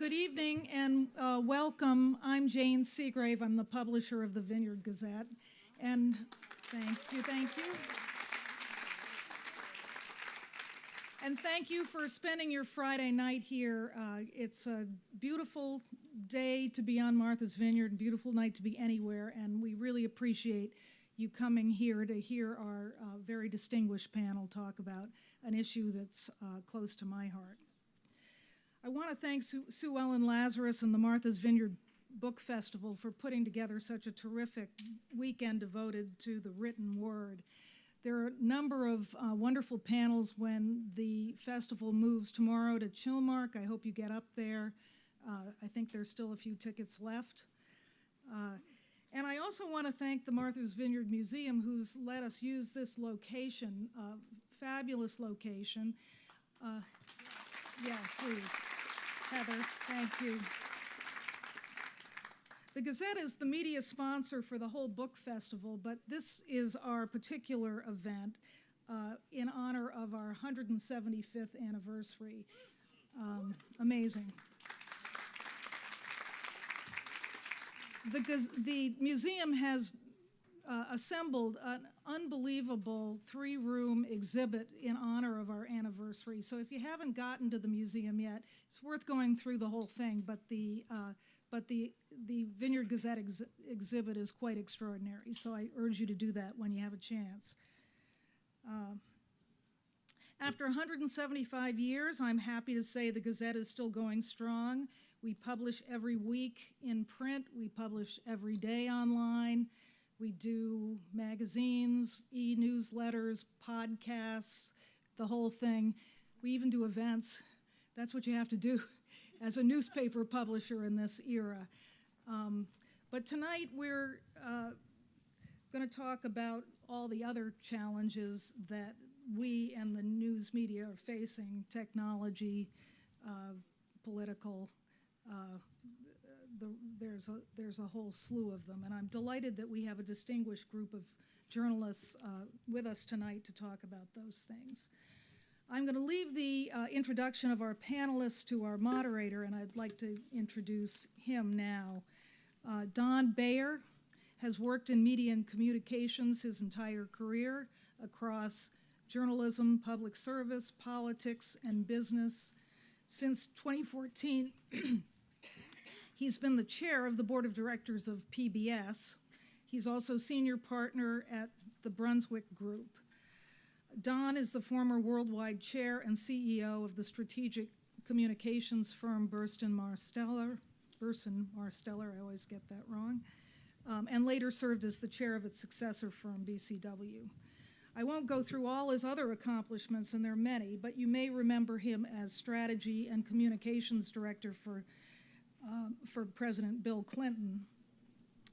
Good evening and welcome. I'm Jane Seagrave. I'm the publisher of the Vineyard Gazette. And thank you. And thank you for spending your Friday night here. It's a beautiful day to be on Martha's Vineyard, beautiful night to be anywhere, and we really appreciate you coming here to hear our very distinguished panel talk about an issue that's close to my heart. I want to thank Sue Ellen Lazarus and the Martha's Vineyard Book Festival for putting together such a terrific weekend devoted to the written word. There are a number of wonderful panels when the festival moves tomorrow to Chilmark. I hope you get up there. I think there's still a few tickets left. And I also want to thank the Martha's Vineyard Museum, who's let us use this location, fabulous location. Yeah, please. Heather, thank you. The Gazette is the media sponsor for the whole book festival, but this is our particular event in honor of our 175th anniversary. Amazing. The museum has assembled an unbelievable 3-room exhibit in honor of our anniversary. So if you haven't gotten to the museum yet, it's worth going through the whole thing, but the Vineyard Gazette exhibit is quite extraordinary, so I urge you to do that when you have a chance. After 175 years, I'm happy to say the Gazette is still going strong. We publish every week in print. We publish every day online. We do magazines, e-newsletters, podcasts, the whole thing. We even do events. That's what you have to do as a newspaper publisher in this era. But tonight we're going to talk about all the other challenges that we and the news media are facing: technology, political. There's a whole slew of them, and I'm delighted that we have a distinguished group of journalists with us tonight to talk about those things. I'm going to leave the introduction of our panelists to our moderator, and I'd like to introduce him now. Don Bayer has worked in media and communications his entire career across journalism, public service, politics, and business. Since 2014, he's been the chair of the board of directors of PBS. He's also senior partner at the Brunswick Group. Don is the former worldwide chair and CEO of the strategic communications firm Burson Marsteller, I always get that wrong, and later served as the chair of its successor firm, BCW. I won't go through all his other accomplishments, and there are many, but you may remember him as strategy and communications director for President Bill Clinton.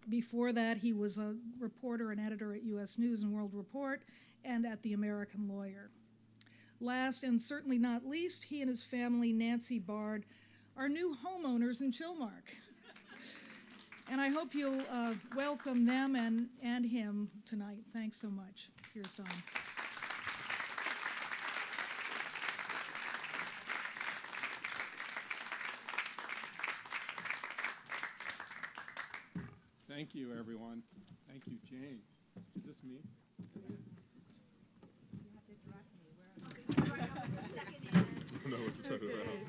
Before that, he was a reporter and editor at U.S. News and World Report and at the American Lawyer. Last and certainly not least, he and his family, Nancy Bard, are new homeowners in Chilmark. And I hope you'll welcome them and him tonight. Thanks so much. Here's Don. Thank you, everyone. Thank you, Jane. Is this me?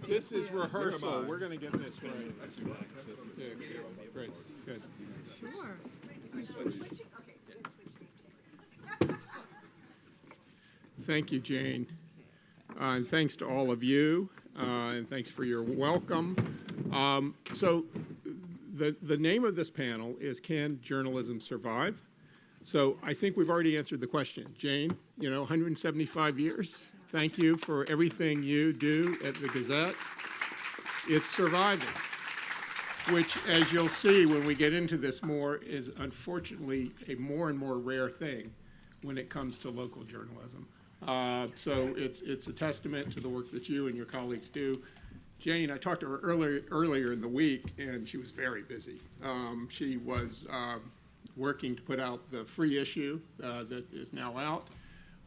This is rehearsal. We're going to get this right. Yeah, great. Good. Sure. Thank you, Jane. And thanks to all of you, and thanks for your welcome. So the name of this panel is Can Journalism Survive? So I think we've already answered the question. Jane, 175 years. Thank you for everything you do at the Gazette. It's surviving, which, as you'll see when we get into this more, is unfortunately a more and more rare thing when it comes to local journalism. So it's a testament to the work that you and your colleagues do. Jane, I talked to her earlier in the week, and she was very busy. She was working to put out the free issue that is now out.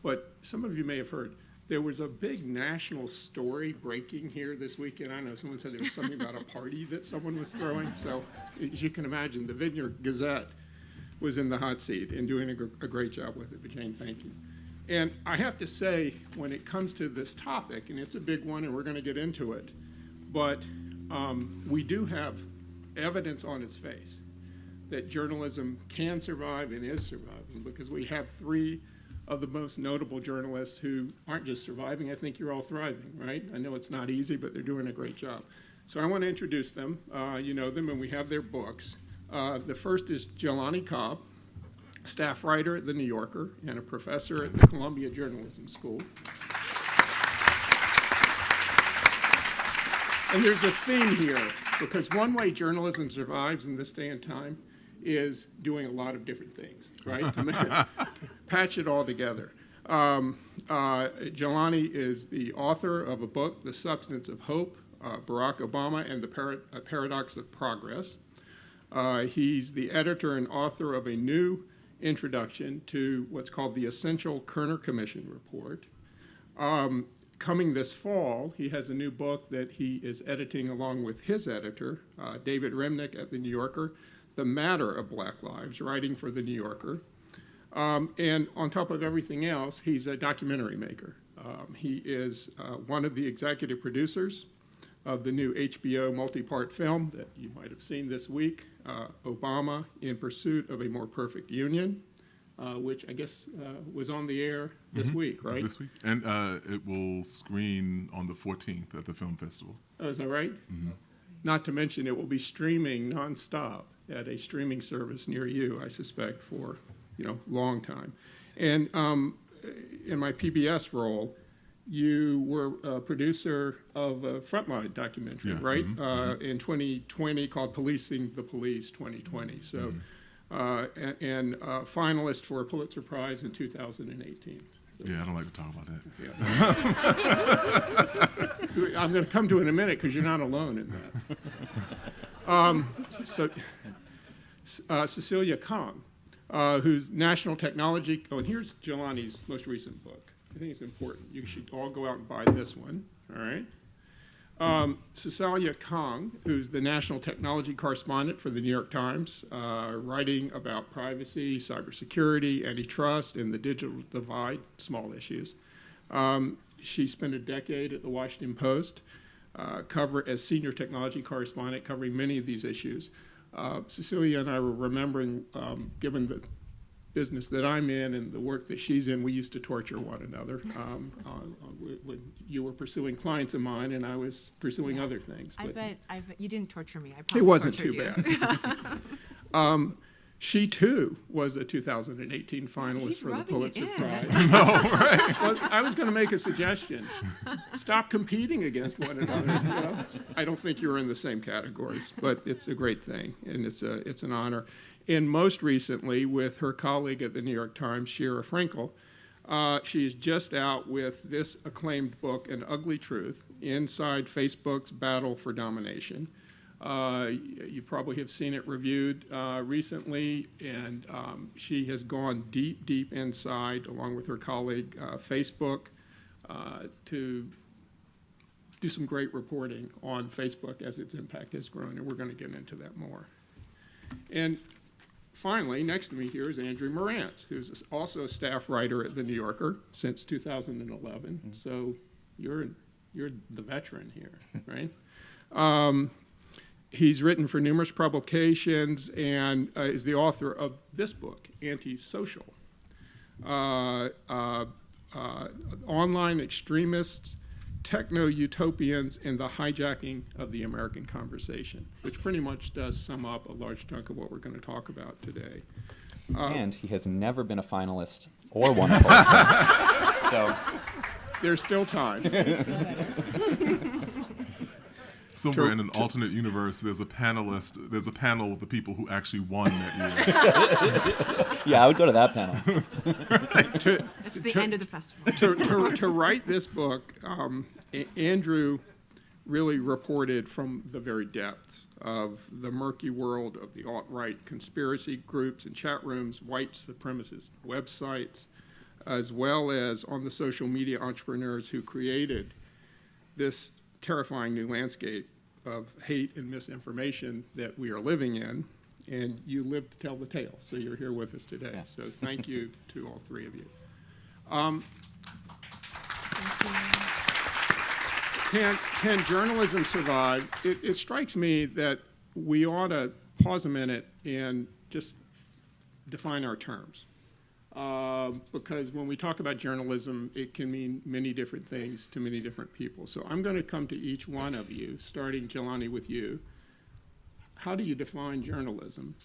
But some of you may have heard, there was a big national story breaking here this weekend. I know someone said there was something about a party that someone was throwing. So as you can imagine, the Vineyard Gazette was in the hot seat and doing a great job with it. But Jane, thank you. And I have to say, when it comes to this topic, and it's a big one and we're going to get into it, but we do have evidence on its face that journalism can survive and is surviving, because we have three of the most notable journalists who aren't just surviving. I think you're all thriving, right? I know it's not easy, but they're doing a great job. So I want to introduce them. You know them, and we have their books. The first is Jelani Cobb, staff writer at The New Yorker and a professor at the Columbia Journalism School. And there's a theme here, because one way journalism survives in this day and time is doing a lot of different things, right? To patch it all together. Jelani is the author of a book, The Substance of Hope, Barack Obama and the Paradox of Progress. He's the editor and author of a new introduction to what's called the Essential Kerner Commission Report. Coming this fall, he has a new book that he is editing along with his editor, David Remnick at The New Yorker, The Matter of Black Lives, writing for The New Yorker. And on top of everything else, he's a documentary maker. He is one of the executive producers of the new HBO multi-part film that you might have seen this week, Obama in Pursuit of a More Perfect Union, which I guess was on the air this week, right? This week. And it will screen on the 14th at the film festival. Oh, is that right? Mm-hmm. Not to mention it will be streaming nonstop at a streaming service near you, I suspect, for long time. And in my PBS role, you were a producer of a Frontline documentary, right? In 2020 called Policing the Police 2020. So, and finalist for a Pulitzer Prize in 2018. Yeah, I don't like to talk about that. Yeah. I'm going to come to it in a minute because you're not alone in that. Cecilia Kong, who's National Technology, and here's Jelani's most recent book. I think it's important. You should all go out and buy this one, all right? Cecilia Kong, who's the National Technology Correspondent for the New York Times, writing about privacy, cybersecurity, antitrust, and the digital divide, small issues. She spent a decade at the Washington Post, as senior technology correspondent, covering many of these issues. Cecilia and I were remembering, given the business that I'm in and the work that she's in, we used to torture one another when you were pursuing clients of mine and I was pursuing other things. I bet you didn't torture me. I probably it wasn't tortured too bad. She too was a 2018 finalist for the Pulitzer Prize. No, right? Well, I was going to make a suggestion. Stop competing against one another. I don't think you're in the same categories, but it's a great thing and it's an honor. And most recently, with her colleague at the New York Times, Shira Frankel, she is just out with this acclaimed book, An Ugly Truth, Inside Facebook's Battle for Domination. You probably have seen it reviewed recently, and she has gone deep, deep inside, along with her colleague, Facebook, to do some great reporting on Facebook as its impact has grown, and we're going to get into that more. And finally, next to me here is Andrew Morantz, who's also a staff writer at The New Yorker since 2011. Mm-hmm. So you're the veteran here, right? He's written for numerous publications and is the author of this book, Antisocial. Online extremists, techno-utopians, and the hijacking of the American conversation, which pretty much does sum up a large chunk of what we're going to talk about today. And he has never been a finalist or won a Pulitzer. So there's still time. Somewhere in an alternate universe, there's a panel with the people who actually won that year. Yeah, I would go to that panel. That's the end of the festival. To write this book, Andrew really reported from the very depths of the murky world of the alt-right conspiracy groups and chat rooms, white supremacist websites, as well as on the social media entrepreneurs who created this terrifying new landscape of hate and misinformation that we are living in. And you live to tell the tale, so you're here with us today. Yeah. So thank you to all three of you. Can journalism survive? It strikes me that we ought to pause a minute and just define our terms. Because when we talk about journalism, it can mean many different things to many different people. So I'm going to come to each one of you, starting, Jelani, with you. How do you define journalism?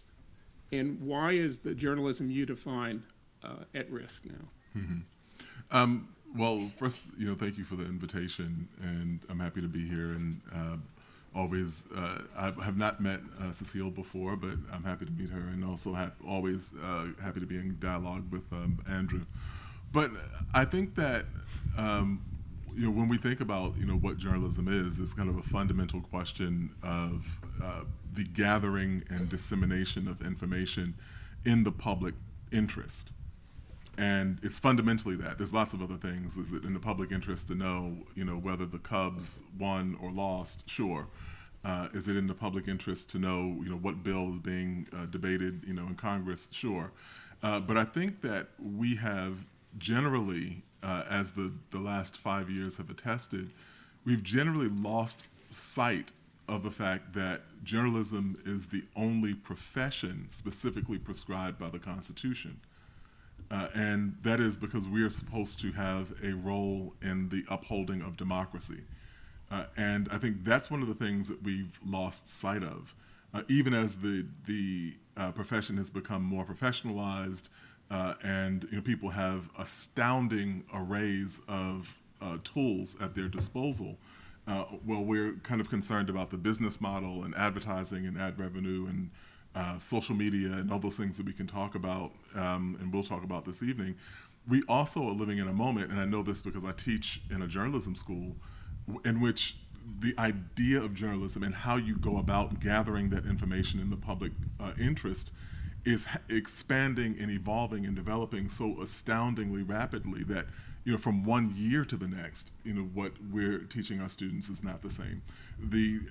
And why is the journalism you define at risk now? Well, first, thank you for the invitation, and I'm happy to be here. And always, I have not met Cecile before, but I'm happy to meet her, and also always happy to be in dialogue with Andrew. But I think that when we think about what journalism is, it's kind of a fundamental question of the gathering and dissemination of information in the public interest. And it's fundamentally that. There's lots of other things. Is it in the public interest to know, whether the Cubs won or lost? Sure. Is it in the public interest to know, what bill is being debated, in Congress? Sure. But I think that we have generally, as the last 5 years have attested, we've generally lost sight of the fact that journalism is the only profession specifically prescribed by the Constitution. And that is because we are supposed to have a role in the upholding of democracy. And I think that's one of the things that we've lost sight of. Even as the profession has become more professionalized and people have astounding arrays of tools at their disposal, well, we're kind of concerned about the business model and advertising and ad revenue and social media and all those things that we can talk about and we'll talk about this evening. We also are living in a moment, and I know this because I teach in a journalism school, in which the idea of journalism and how you go about gathering that information in the public interest is expanding and evolving and developing so astoundingly rapidly that from 1 year to the next, what we're teaching our students is not the same. The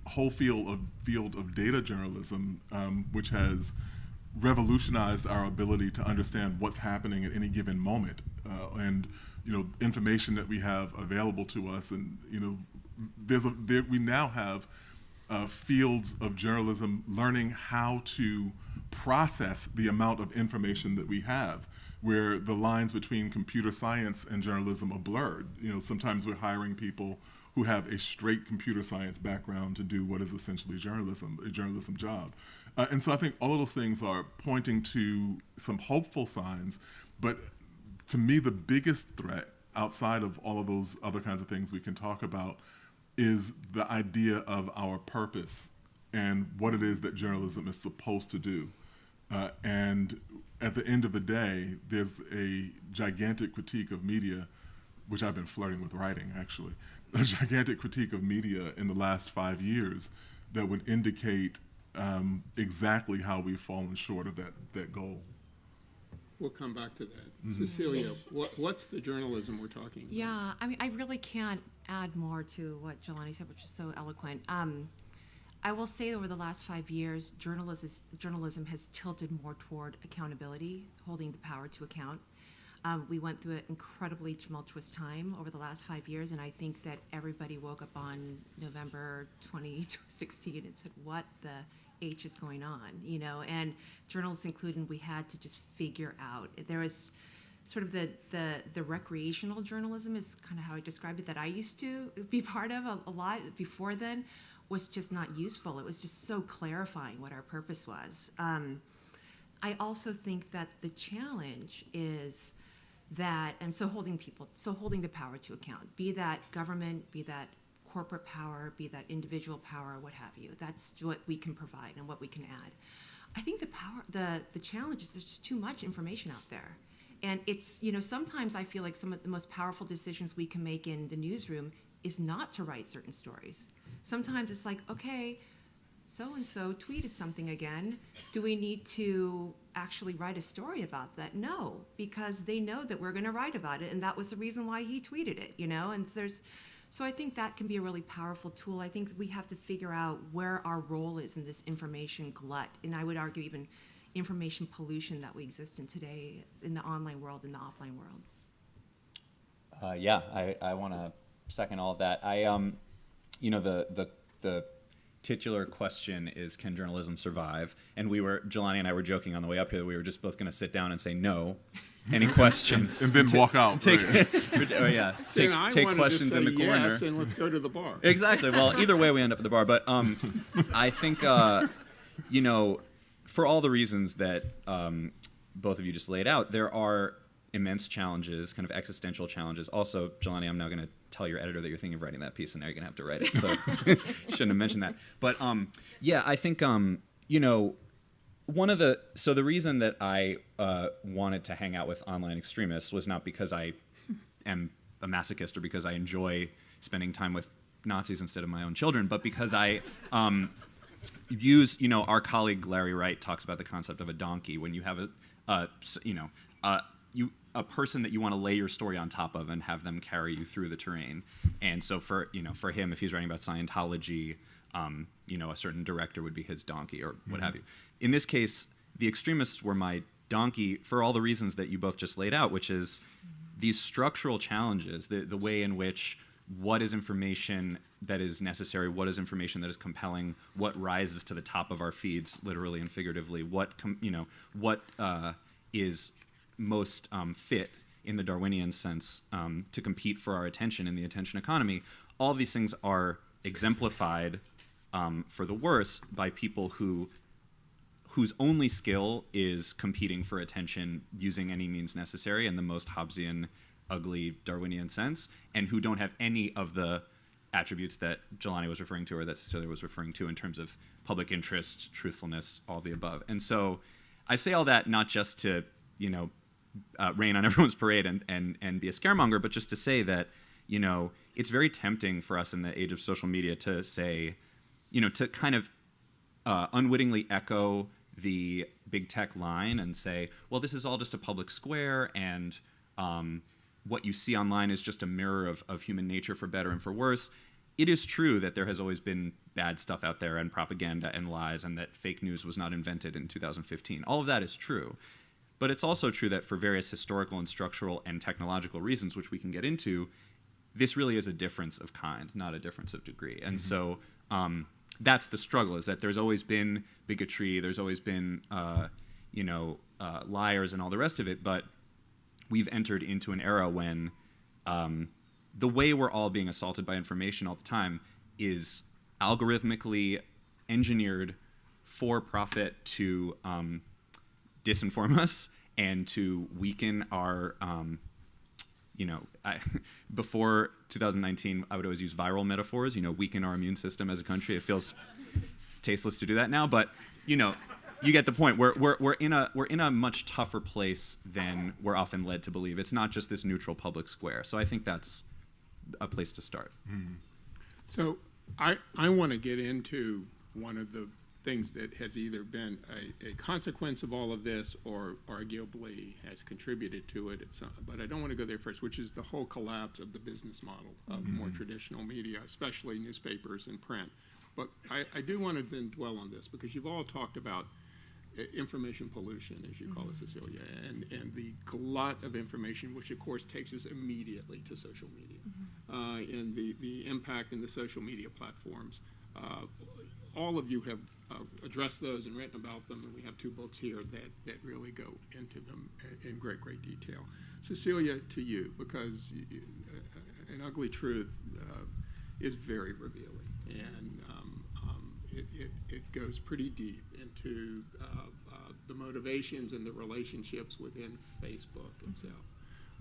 whole field of data journalism, which has revolutionized our ability to understand what's happening at any given moment, and information that we have available to us, and we now have fields of journalism learning how to process the amount of information that we have, where the lines between computer science and journalism are blurred. Sometimes we're hiring people who have a straight computer science background to do what is essentially a journalism job. And so I think all of those things are pointing to some hopeful signs, but to me the biggest threat outside of all of those other kinds of things we can talk about is the idea of our purpose and what it is that journalism is supposed to do. And at the end of the day, there's a gigantic critique of media, which I've been flirting with writing, actually, a gigantic critique of media in the last 5 years that would indicate exactly how we've fallen short of that goal. We'll come back to that. Cecilia, what's the journalism we're talking about? Yeah, I really can't add more to what Jelani said, which is so eloquent. I will say over the last 5 years, journalism has tilted more toward accountability, holding the power to account. We went through an incredibly tumultuous time over the last 5 years, and I think that everybody woke up on November 2016 and said, what the H is going on, and journalists included, we had to just figure out. There was sort of the recreational journalism is kind of how I described it, that I used to be part of a lot before then, was just not useful. It was just so clarifying what our purpose was. I also think that the challenge is that, and so holding the power to account, be that government, be that corporate power, be that individual power, what have you. That's what we can provide and what we can add. I think the challenge is there's just too much information out there. And it's, sometimes I feel like some of the most powerful decisions we can make in the newsroom is not to write certain stories. Sometimes it's like, okay, so-and-so tweeted something again. Do we need to actually write a story about that? No, because they know that we're going to write about it, and that was the reason why he tweeted it, and so I think that can be a really powerful tool. I think we have to figure out where our role is in this information glut, and I would argue even information pollution that we exist in today in the online world and the offline world. Yeah, I want to second all of that. The titular question is, can journalism survive? And Jelani and I were joking on the way up here that we were just both going to sit down and say no. Any questions? And then walk out. Right. Oh yeah, Then I take wanted questions to say in the corner. yes, and let's go to the bar. Exactly. Well, either way, we end up at the bar. But I think, for all the reasons that both of you just laid out, there are immense challenges, kind of existential challenges. Also, Jelani, I'm now going to tell your editor that you're thinking of writing that piece, and now you're going to have to write it. So shouldn't have mentioned that. But I think, the reason that I wanted to hang out with online extremists was not because I am a masochist or because I enjoy spending time with Nazis instead of my own children, but because I use, our colleague Larry Wright talks about the concept of a donkey. When you have a person that you want to lay your story on top of and have them carry you through the terrain. And so for him, if he's writing about Scientology, a certain director would be his donkey or what have you. In this case, the extremists were my donkey for all the reasons that you both just laid out, which is these structural challenges, the way in which what is information that is necessary, what is information that is compelling, what rises to the top of our feeds, literally and figuratively, what is most fit in the Darwinian sense to compete for our attention in the attention economy. All of these things are exemplified for the worse by people whose only skill is competing for attention using any means necessary in the most Hobbesian, ugly Darwinian sense, and who don't have any of the attributes that Jelani was referring to or that Cecilia was referring to in terms of public interest, truthfulness, all the above. And so I say all that not just to, rain on everyone's parade and be a scaremonger, but just to say that, it's very tempting for us in the age of social media to say, to kind of unwittingly echo the big tech line and say, well, this is all just a public square, and what you see online is just a mirror of human nature for better and for worse. It is true that there has always been bad stuff out there and propaganda and lies, and that fake news was not invented in 2015. All of that is true. But it's also true that for various historical and structural and technological reasons, which we can get into, this really is a difference of kind, not a difference of degree. And so that's the struggle, is that there's always been bigotry, there's always been liars and all the rest of it, but we've entered into an era when the way we're all being assaulted by information all the time is algorithmically engineered for profit to disinform us and to weaken our, before 2019, I would always use viral metaphors, weaken our immune system as a country. It feels tasteless to do that now, but, you get the point. We're in a much tougher place than we're often led to believe. It's not just this neutral public square. So I think that's a place to start. Mm. So I want to get into one of the things that has either been a consequence of all of this or arguably has contributed to it, but I don't want to go there first, which is the whole collapse of the business model of more traditional media, especially newspapers and print. But I do want to then dwell on this, because you've all talked about information pollution, as you call it, Cecilia, and the glut of information, which of course takes us immediately to social media, and the impact in the social media platforms. All of you have addressed those and written about them, and we have two books here that really go into them in great detail. Cecilia, to you, because An Ugly Truth is very revealing, and it goes pretty deep into the motivations and the relationships within Facebook itself,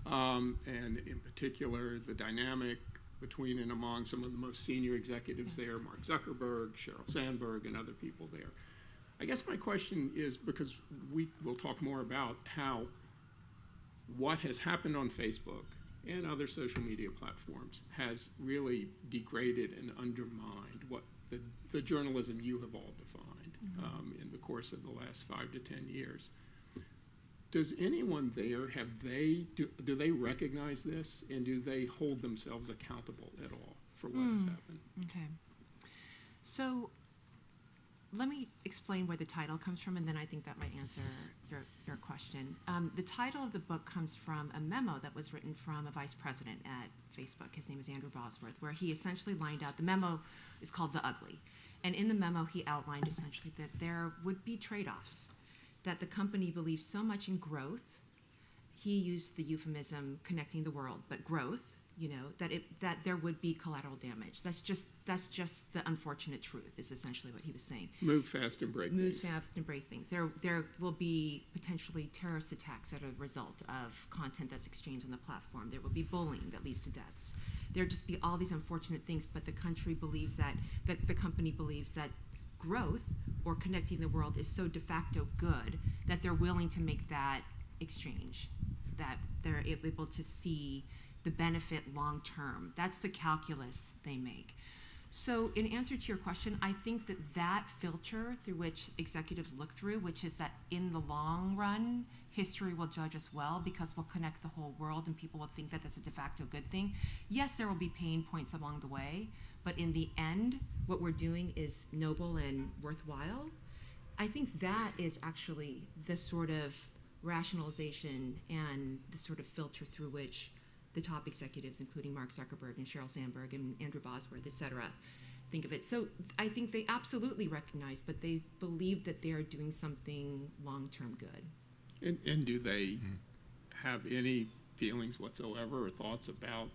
and in particular the dynamic between and among some of the most senior executives there, Mark Zuckerberg, Sheryl Sandberg, and other people there. I guess my question is, because we will talk more about what has happened on Facebook and other social media platforms has really degraded and undermined what the journalism you have all defined in the course of the last 5 to 10 years. Does anyone there, do they recognize this, and do they hold themselves accountable at all for what has happened? Okay. So let me explain where the title comes from, and then I think that might answer your question. The title of the book comes from a memo that was written from a vice president at Facebook. His name is Andrew Bosworth, where he essentially lined out, the memo is called The Ugly. And in the memo, he outlined essentially that there would be trade-offs, that the company believes so much in growth. He used the euphemism connecting the world, but growth, that there would be collateral damage. That's just the unfortunate truth, is essentially what he was saying. Move fast and break Moves things. fast and break things. There will be potentially terrorist attacks as a result of content that's exchanged on the platform. There will be bullying that leads to deaths. There'll just be all these unfortunate things, but the company believes that growth or connecting the world is so de facto good that they're willing to make that exchange, that they're able to see the benefit long term. That's the calculus they make. So in answer to your question, I think that filter through which executives look through, which is that in the long run, history will judge us well because we'll connect the whole world and people will think that that's a de facto good thing. Yes, there will be pain points along the way, but in the end, what we're doing is noble and worthwhile. I think that is actually the sort of rationalization and the sort of filter through which the top executives, including Mark Zuckerberg and Sheryl Sandberg and Andrew Bosworth, et cetera, think of it. So I think they absolutely recognize, but they believe that they are doing something long-term good. And do they have any feelings whatsoever or thoughts about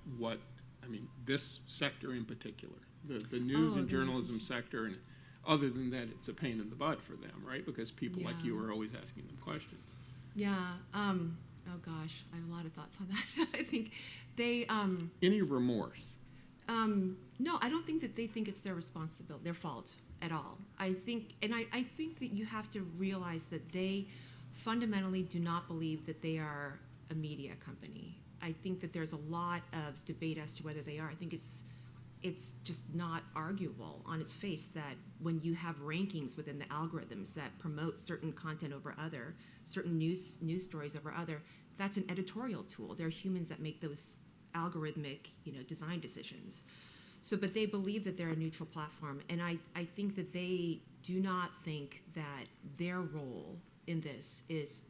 this sector in particular, the news and journalism sector, and other than that, it's a pain in the butt for them, right? Because people like you are always asking them questions. Yeah. Oh gosh, I have a lot of thoughts on that. I think they. Any remorse? No, I don't think that they think it's their responsibility, their fault at all. I think that you have to realize that they fundamentally do not believe that they are a media company. I think that there's a lot of debate as to whether they are. I think it's just not arguable on its face that when you have rankings within the algorithms that promote certain content over other, certain news stories over other, that's an editorial tool. There are humans that make those algorithmic, design decisions. So, but they believe that they're a neutral platform, and I think that they do not think that their role in this is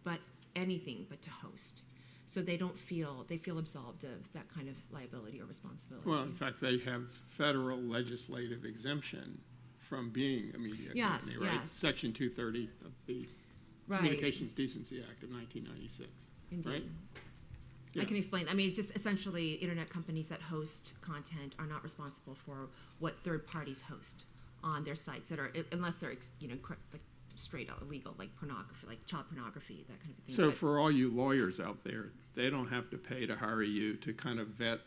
anything but to host. So they feel absolved of that kind of liability or responsibility. Well, in fact, they have federal legislative exemption from being a media company, right? Yes. Section 230 of the Communications Decency Act of 1996. Indeed. Right? I Yeah. can explain. I mean, it's just essentially internet companies that host content are not responsible for what third parties host on their sites that are, unless they're, like straight out illegal, like pornography, like child pornography, that kind of thing. So But- for all you lawyers out there, they don't have to pay to hire you to kind of vet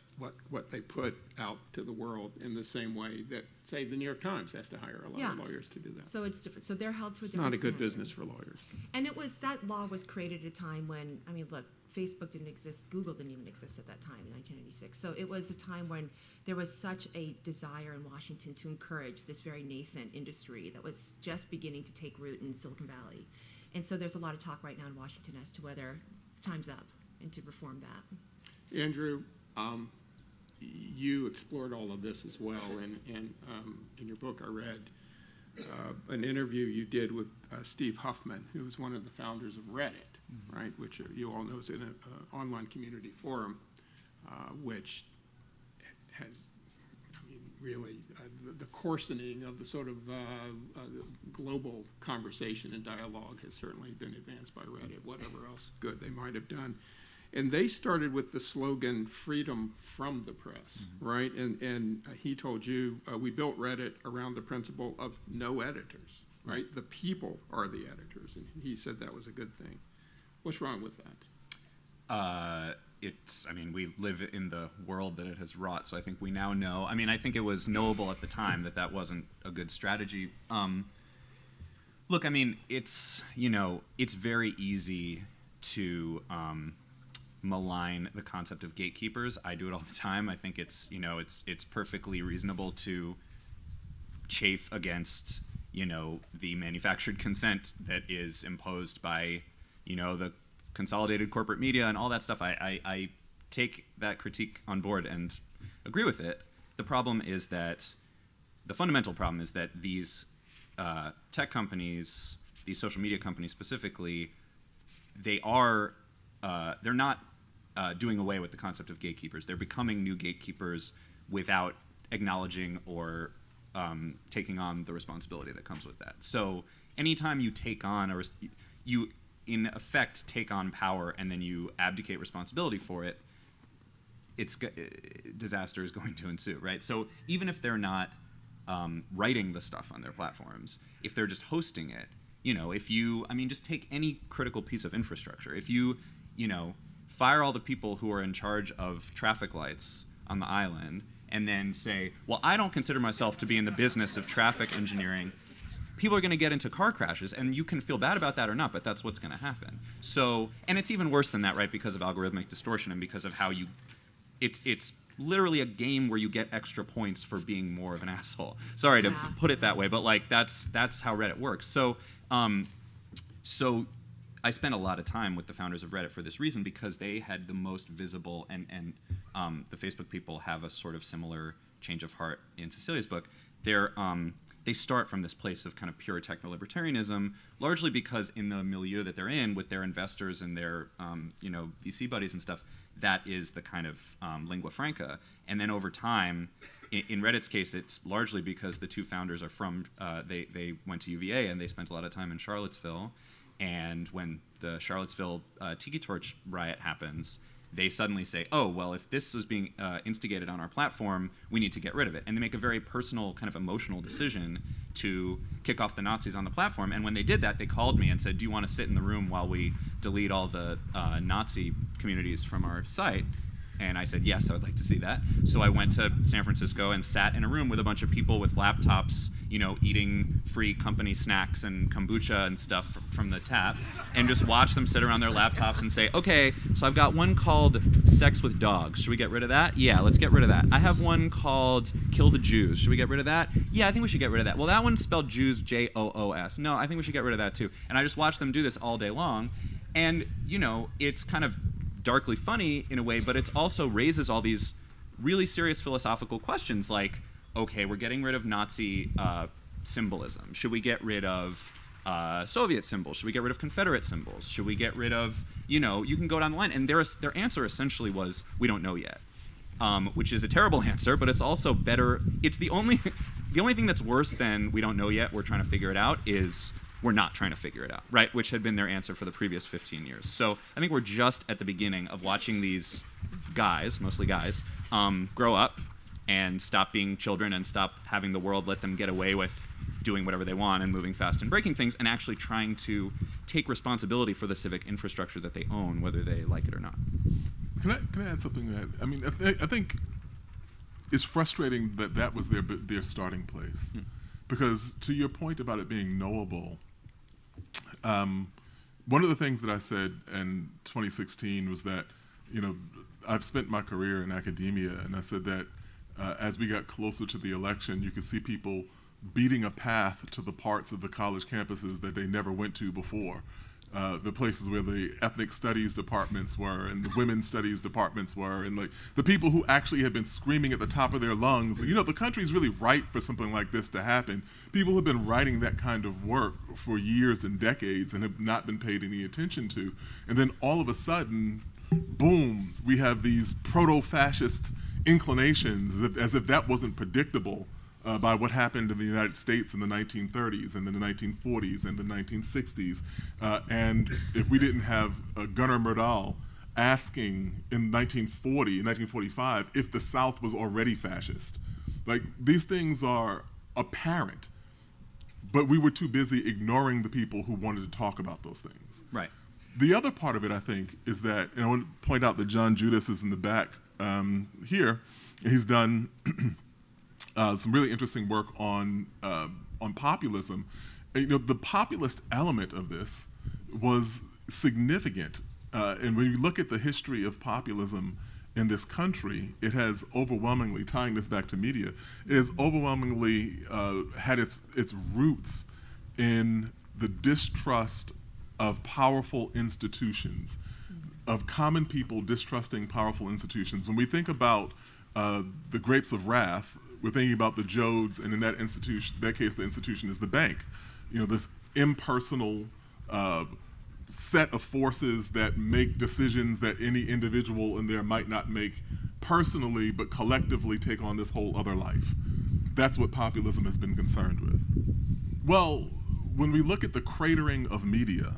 what they put out to the world in the same way that, say, the New York Times has to hire a lot of Yes. lawyers to do that. So it's different. So they're held to a It's different not a good standard. business for lawyers. And that law was created at a time when, look, Facebook didn't exist, Google didn't even exist at that time in 1996. So it was a time when there was such a desire in Washington to encourage this very nascent industry that was just beginning to take root in Silicon Valley. And so there's a lot of talk right now in Washington as to whether time's up and to reform that. Andrew, you explored all of this as well, and in your book I read an interview you did with Steve Huffman, who was one of the founders of Reddit, right, which you all know is an online community forum, which has, really, the coarsening of the sort of global conversation and dialogue has certainly been advanced by Reddit, whatever else good they might have done. And they started with the slogan, freedom from the press, right? And he told you, we built Reddit around the principle of no editors, right? The people are the editors. And he said that was a good thing. What's wrong with that? We live in the world that it has wrought, so I think we now know. I think it was knowable at the time that wasn't a good strategy. Look, it's very easy to malign the concept of gatekeepers. I do it all the time. I think it's perfectly reasonable to chafe against, the manufactured consent that is imposed by, the consolidated corporate media and all that stuff. I take that critique on board and agree with it. The fundamental problem is that these tech companies, these social media companies specifically, they're not doing away with the concept of gatekeepers. They're becoming new gatekeepers without acknowledging or taking on the responsibility that comes with that. So anytime you take on, you in effect take on power and then you abdicate responsibility for it, disaster is going to ensue, right? So even if they're not writing the stuff on their platforms, if they're just hosting it, just take any critical piece of infrastructure. If you fire all the people who are in charge of traffic lights on the island and then say, well, I don't consider myself to be in the business of traffic engineering, people are going to get into car crashes, and you can feel bad about that or not, but that's what's going to happen. So, and it's even worse than that, right, because of algorithmic distortion and because of how it's literally a game where you get extra points for being more of an asshole. Sorry to put it that way, but like that's how Reddit works. So I spent a lot of time with the founders of Reddit for this reason, because they had the most visible, and the Facebook people have a sort of similar change of heart in Cecilia's book. They start from this place of kind of pure techno-libertarianism, largely because in the milieu that they're in, with their investors and their VC buddies and stuff, that is the kind of lingua franca. And then over time, in Reddit's case, it's largely because the two founders are from, they went to UVA and they spent a lot of time in Charlottesville. And when the Charlottesville Tiki Torch riot happens, they suddenly say, oh, well, if this is being instigated on our platform, we need to get rid of it. And they make a very personal, kind of emotional decision to kick off the Nazis on the platform. And when they did that, they called me and said, do you want to sit in the room while we delete all the Nazi communities from our site? And I said, yes, I would like to see that. So I went to San Francisco and sat in a room with a bunch of people with laptops, eating free company snacks and kombucha and stuff from the tap, and just watch them sit around their laptops and say, okay, so I've got one called Sex with Dogs. Should we get rid of that? Yeah, let's get rid of that. I have one called Kill the Jews. Should we get rid of that? Yeah, I think we should get rid of that. Well, that one spelled Jews, Joos. No, I think we should get rid of that too. And I just watched them do this all day long. And, it's kind of darkly funny in a way, but it also raises all these really serious philosophical questions like, okay, we're getting rid of Nazi symbolism. Should we get rid of Soviet symbols? Should we get rid of Confederate symbols? Should we get rid of, you can go down the line. And their answer essentially was, we don't know yet, which is a terrible answer, but it's also better. It's the only thing that's worse than we don't know yet, we're trying to figure it out, is we're not trying to figure it out, right? Which had been their answer for the previous 15 years. So I think we're just at the beginning of watching these guys, mostly guys, grow up and stop being children and stop having the world let them get away with doing whatever they want and moving fast and breaking things, and actually trying to take responsibility for the civic infrastructure that they own, whether they like it or not. Can I add something to that? I mean, I think it's frustrating that was their starting place. Because to your point about it being knowable, one of the things that I said in 2016 was that, I've spent my career in academia, and I said that as we got closer to the election, you could see people beating a path to the parts of the college campuses that they never went to before. The places where the ethnic studies departments were and the women's studies departments were, and like the people who actually had been screaming at the top of their lungs, the country's really ripe for something like this to happen. People have been writing that kind of work for years and decades and have not been paid any attention to. And then all of a sudden, boom, we have these proto-fascist inclinations as if that wasn't predictable. By what happened in the United States in the 1930s and then the 1940s and the 1960s. And if we didn't have Gunnar Myrdal asking in 1945, if the South was already fascist. Like, these things are apparent, but we were too busy ignoring the people who wanted to talk about those things. Right. The other part of it, I think, is that, and I want to point out that John Judas is in the back here. He's done some really interesting work on populism. The populist element of this was significant. And when you look at the history of populism in this country, it has overwhelmingly, tying this back to media, it has overwhelmingly had its roots in the distrust of powerful institutions, of common people distrusting powerful institutions. When we think about the grapes of wrath, we're thinking about the Jodes, and in that case, the institution is the bank. This impersonal set of forces that make decisions that any individual in there might not make personally, but collectively take on this whole other life. That's what populism has been concerned with. Well, when we look at the cratering of media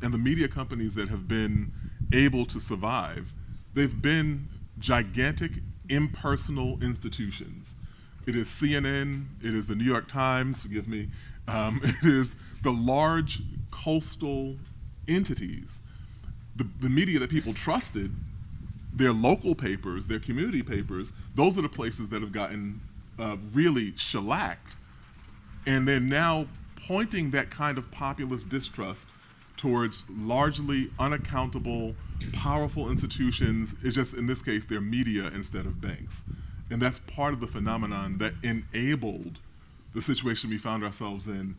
and the media companies that have been able to survive, they've been gigantic impersonal institutions. It is CNN, it is the New York Times, forgive me, it is the large coastal entities, the media that people trusted, their local papers, their community papers. Those are the places that have gotten really shellacked. And they're now pointing that kind of populist distrust towards largely unaccountable, powerful institutions. It's just, in this case, they're media instead of banks. And that's part of the phenomenon that enabled the situation we found ourselves in,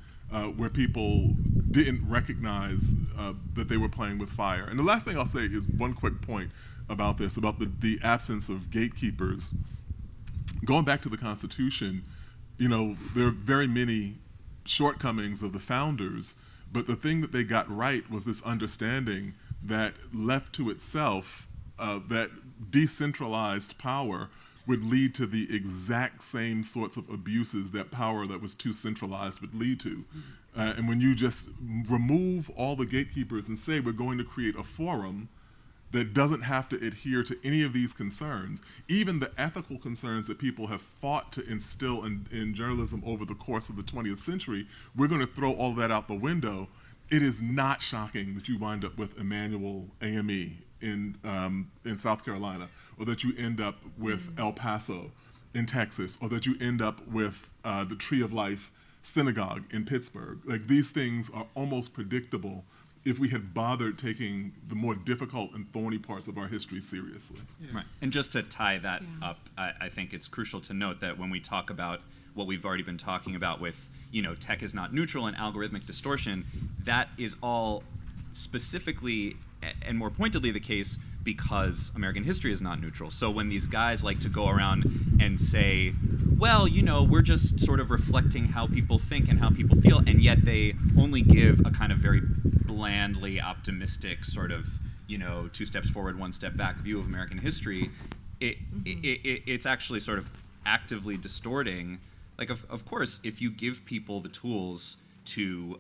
where people didn't recognize that they were playing with fire. And the last thing I'll say is one quick point about this, about the absence of gatekeepers. Going back to the Constitution, there are very many shortcomings of the founders, but the thing that they got right was this understanding that left to itself, that decentralized power would lead to the exact same sorts of abuses that power that was too centralized would lead to. And when you just remove all the gatekeepers and say we're going to create a forum that doesn't have to adhere to any of these concerns, even the ethical concerns that people have fought to instill in journalism over the course of the 20th century, we're going to throw all that out the window. It is not shocking that you wind up with Emmanuel AME in South Carolina, or that you end up with El Paso in Texas, or that you end up with the Tree of Life Synagogue in Pittsburgh. Like, these things are almost predictable if we had bothered taking the more difficult and thorny parts of our history seriously. Yeah. Right. And just to tie that up, I think it's crucial to note that when we talk about what we've already been talking about with, tech is not neutral and algorithmic distortion, that is all specifically and more pointedly the case because American history is not neutral. So when these guys like to go around and say, well, we're just sort of reflecting how people think and how people feel, and yet they only give a kind of very blandly optimistic sort of, 2 steps forward, 1 step back view of American history, it's actually sort of actively distorting. Like, of course, if you give people the tools to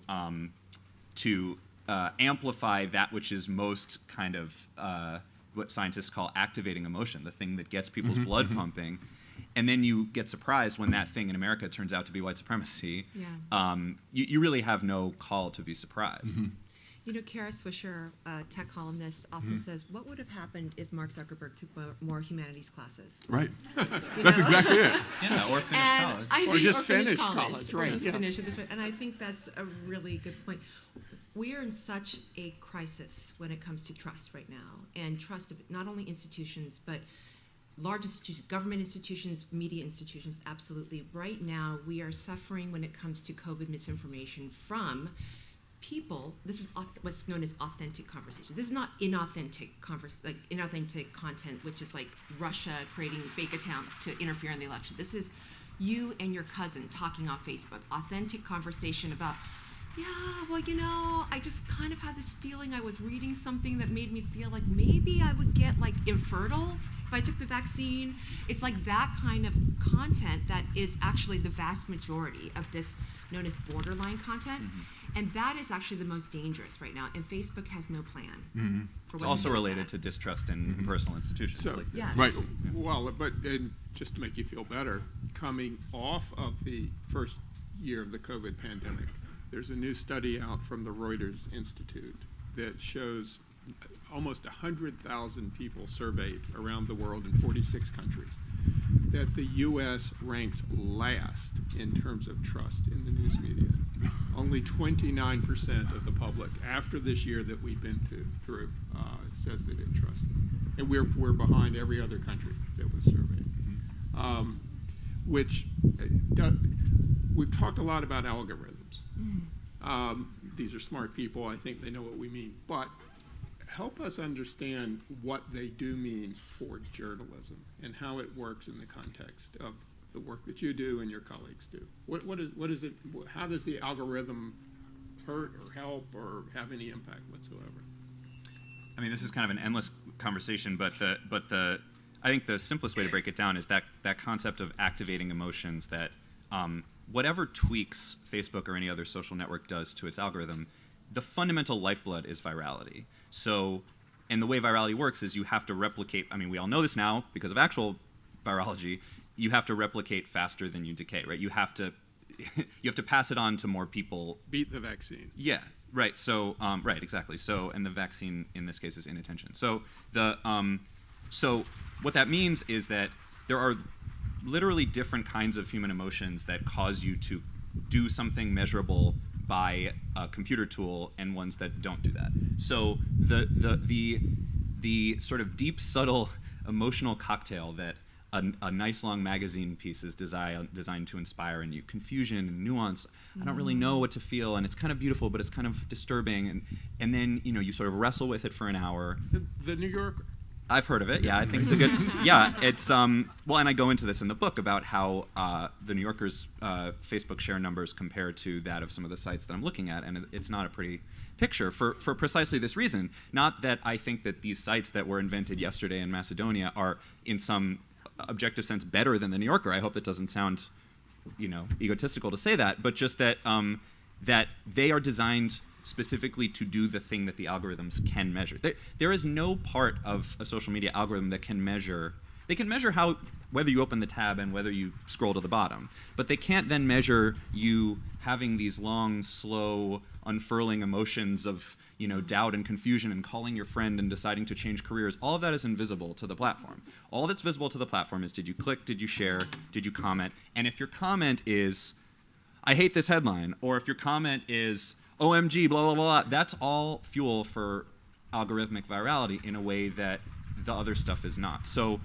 amplify that which is most kind of what scientists call activating emotion, the thing that gets people's blood pumping, and then you get surprised when that thing in America turns out to be white supremacy, you really have no call to be surprised. Kara Swisher, a tech columnist, often says, what would have happened if Mark Zuckerberg took more humanities classes? Right. That's exactly it. Yeah, or finish college. Or just finish college, right. Or just finish at this point. And I think that's a really good point. We are in such a crisis when it comes to trust right now, and trust of not only institutions, but large institutions, government institutions, media institutions, absolutely. Right now, we are suffering when it comes to COVID misinformation from people. This is what's known as authentic conversation. This is not inauthentic inauthentic content, which is like Russia creating fake accounts to interfere in the election. This is you and your cousin talking on Facebook. Authentic conversation about, I just kind of had this feeling. I was reading something that made me feel like maybe I would get infertile if I took the vaccine. It's like that kind of content that is actually the vast majority of this known as borderline content. And that is actually the most dangerous right now. And Facebook has no plan. For It's also related to distrust in personal institutions. So, yes. Right. Well, but just to make you feel better, coming off of the first year of the COVID pandemic, there's a new study out from the Reuters Institute that shows almost 100,000 people surveyed around the world in 46 countries that the U.S. ranks last in terms of trust in the news media. Only 29% of the public, after this year that we've been through, says they didn't trust them. And we're behind every other country that was surveyed. We've talked a lot about algorithms. These are smart people. I think they know what we mean. But help us understand what they do mean for journalism and how it works in the context of the work that you do and your colleagues do. What is it? How does the algorithm hurt or help or have any impact whatsoever? I mean, this is kind of an endless conversation, but I think the simplest way to break it down is that concept of activating emotions, that whatever tweaks Facebook or any other social network does to its algorithm, the fundamental lifeblood is virality. So, and the way virality works is you have to replicate, I mean, we all know this now because of actual virology, you have to replicate faster than you decay, right? You have to pass it on to more people. Beat the vaccine. Yeah, right. So, right, exactly. So, and the vaccine in this case is inattention. So so what that means is that there are literally different kinds of human emotions that cause you to do something measurable by a computer tool, and ones that don't do that. So the sort of deep, subtle emotional cocktail that a nice long magazine piece is designed to inspire in you, confusion and nuance. I don't really know what to feel, and it's kind of beautiful, but it's kind of disturbing. And then you sort of wrestle with it for an hour. The New Yorker. I've heard of it. Yeah, I think it's a good. Yeah, it's well, and I go into this in the book about how the New Yorker's Facebook share numbers compare to that of some of the sites that I'm looking at, and it's not a pretty picture for precisely this reason. Not that I think that these sites that were invented yesterday in Macedonia are in some objective sense better than the New Yorker. I hope that doesn't sound, egotistical to say that, but just that that they are designed specifically to do the thing that the algorithms can measure. There is no part of a social media algorithm that can measure. They can measure whether you open the tab and whether you scroll to the bottom, but they can't then measure you having these long, slow, unfurling emotions of doubt and confusion and calling your friend and deciding to change careers. All of that is invisible to the platform. All that's visible to the platform is, did you click, did you share, did you comment? And if your comment is, I hate this headline, or if your comment is, OMG, blah, blah, blah, that's all fuel for algorithmic virality in a way that the other stuff is not. So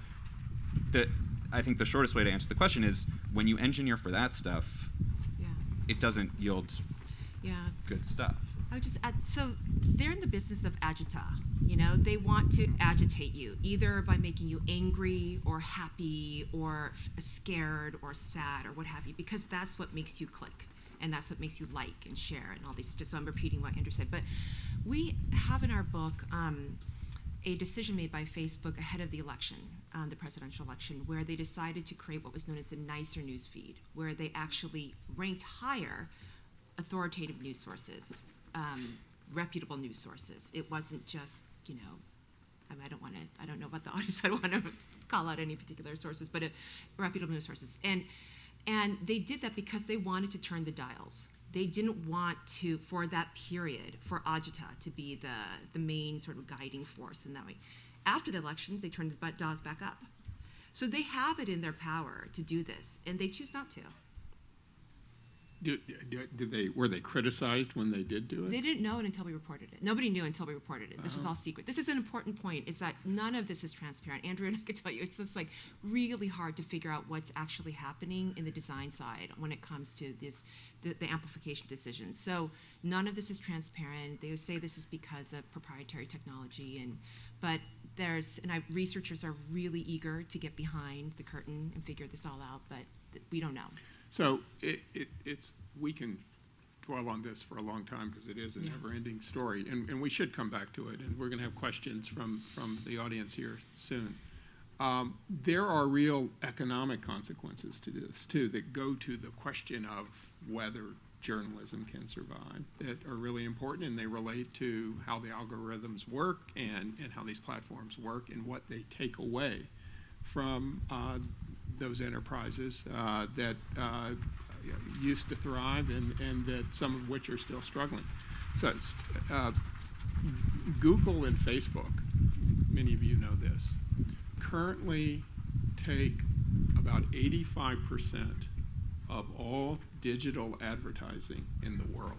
I think the shortest way to answer the question is, when you engineer for that stuff, it doesn't yield good stuff. I would just add, so they're in the business of agita. They want to agitate you, either by making you angry or happy or scared or sad or what have you, because that's what makes you click. And that's what makes you like and share and all these. Just so I'm repeating what Andrew said. But we have in our book a decision made by Facebook ahead of the election, the presidential election, where they decided to create what was known as the nicer news feed, where they actually ranked higher authoritative news sources, reputable news sources. It wasn't just, I don't know about the audience, I don't want to call out any particular sources, but reputable news sources. And they did that because they wanted to turn the dials. They didn't want to, for that period, for agita to be the main sort of guiding force in that way. After the elections, they turned the dials back up. So they have it in their power to do this, and they choose not to. Were they criticized when they did do it? They didn't know it until we reported it. Nobody knew until we reported it. This is all secret. This is an important point, is that none of this is transparent. Andrew and I can tell you, it's just really hard to figure out what's actually happening in the design side when it comes to the amplification decisions. So none of this is transparent. They say this is because of proprietary technology, but researchers are really eager to get behind the curtain and figure this all out, but we don't know. So we can dwell on this for a long time because it is a never-ending story, and we should come back to it, and we're going to have questions from the audience here soon. There are real economic consequences to this, too, that go to the question of whether journalism can survive, that are really important, and they relate to how the algorithms work and how these platforms work and what they take away from those enterprises that used to thrive and that some of which are still struggling. So Google and Facebook, many of you know this, currently take about 85% of all digital advertising in the world.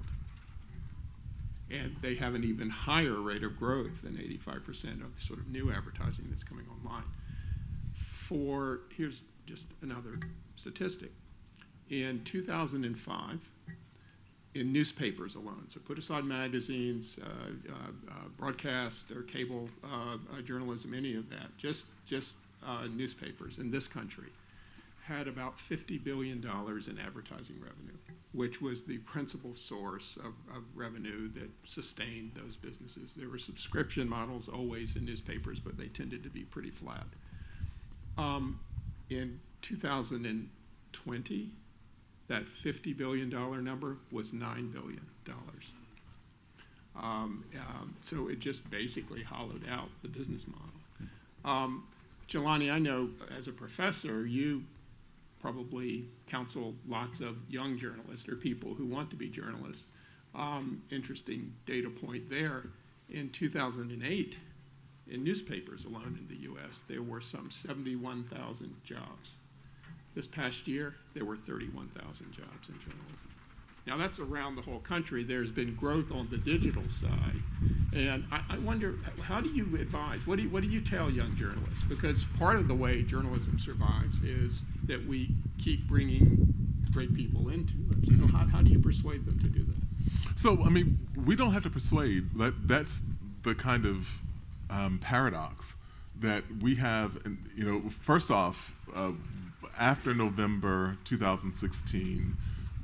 And they have an even higher rate of growth than 85% of sort of new advertising that's coming online. Here's just another statistic. In 2005, in newspapers alone. So put aside magazines, broadcast or cable journalism, any of that. Just newspapers in this country had about $50 billion in advertising revenue, which was the principal source of revenue that sustained those businesses. There were subscription models always in newspapers, but they tended to be pretty flat. In 2020, that $50 billion number was $9 billion. So it just basically hollowed out the business model. Jelani, I know as a professor, you probably counsel lots of young journalists or people who want to be journalists. Interesting data point there. In 2008, in newspapers alone in the U.S., there were some 71,000 jobs. This past year, there were 31,000 jobs in journalism. Now, that's around the whole country. There's been growth on the digital side. And I wonder, how do you advise? What do you tell young journalists? Because part of the way journalism survives is that we keep bringing great people into it. So how do you persuade them to do that? So, I mean, we don't have to persuade. That's the kind of paradox that we have. And, you know, first off, after November 2016,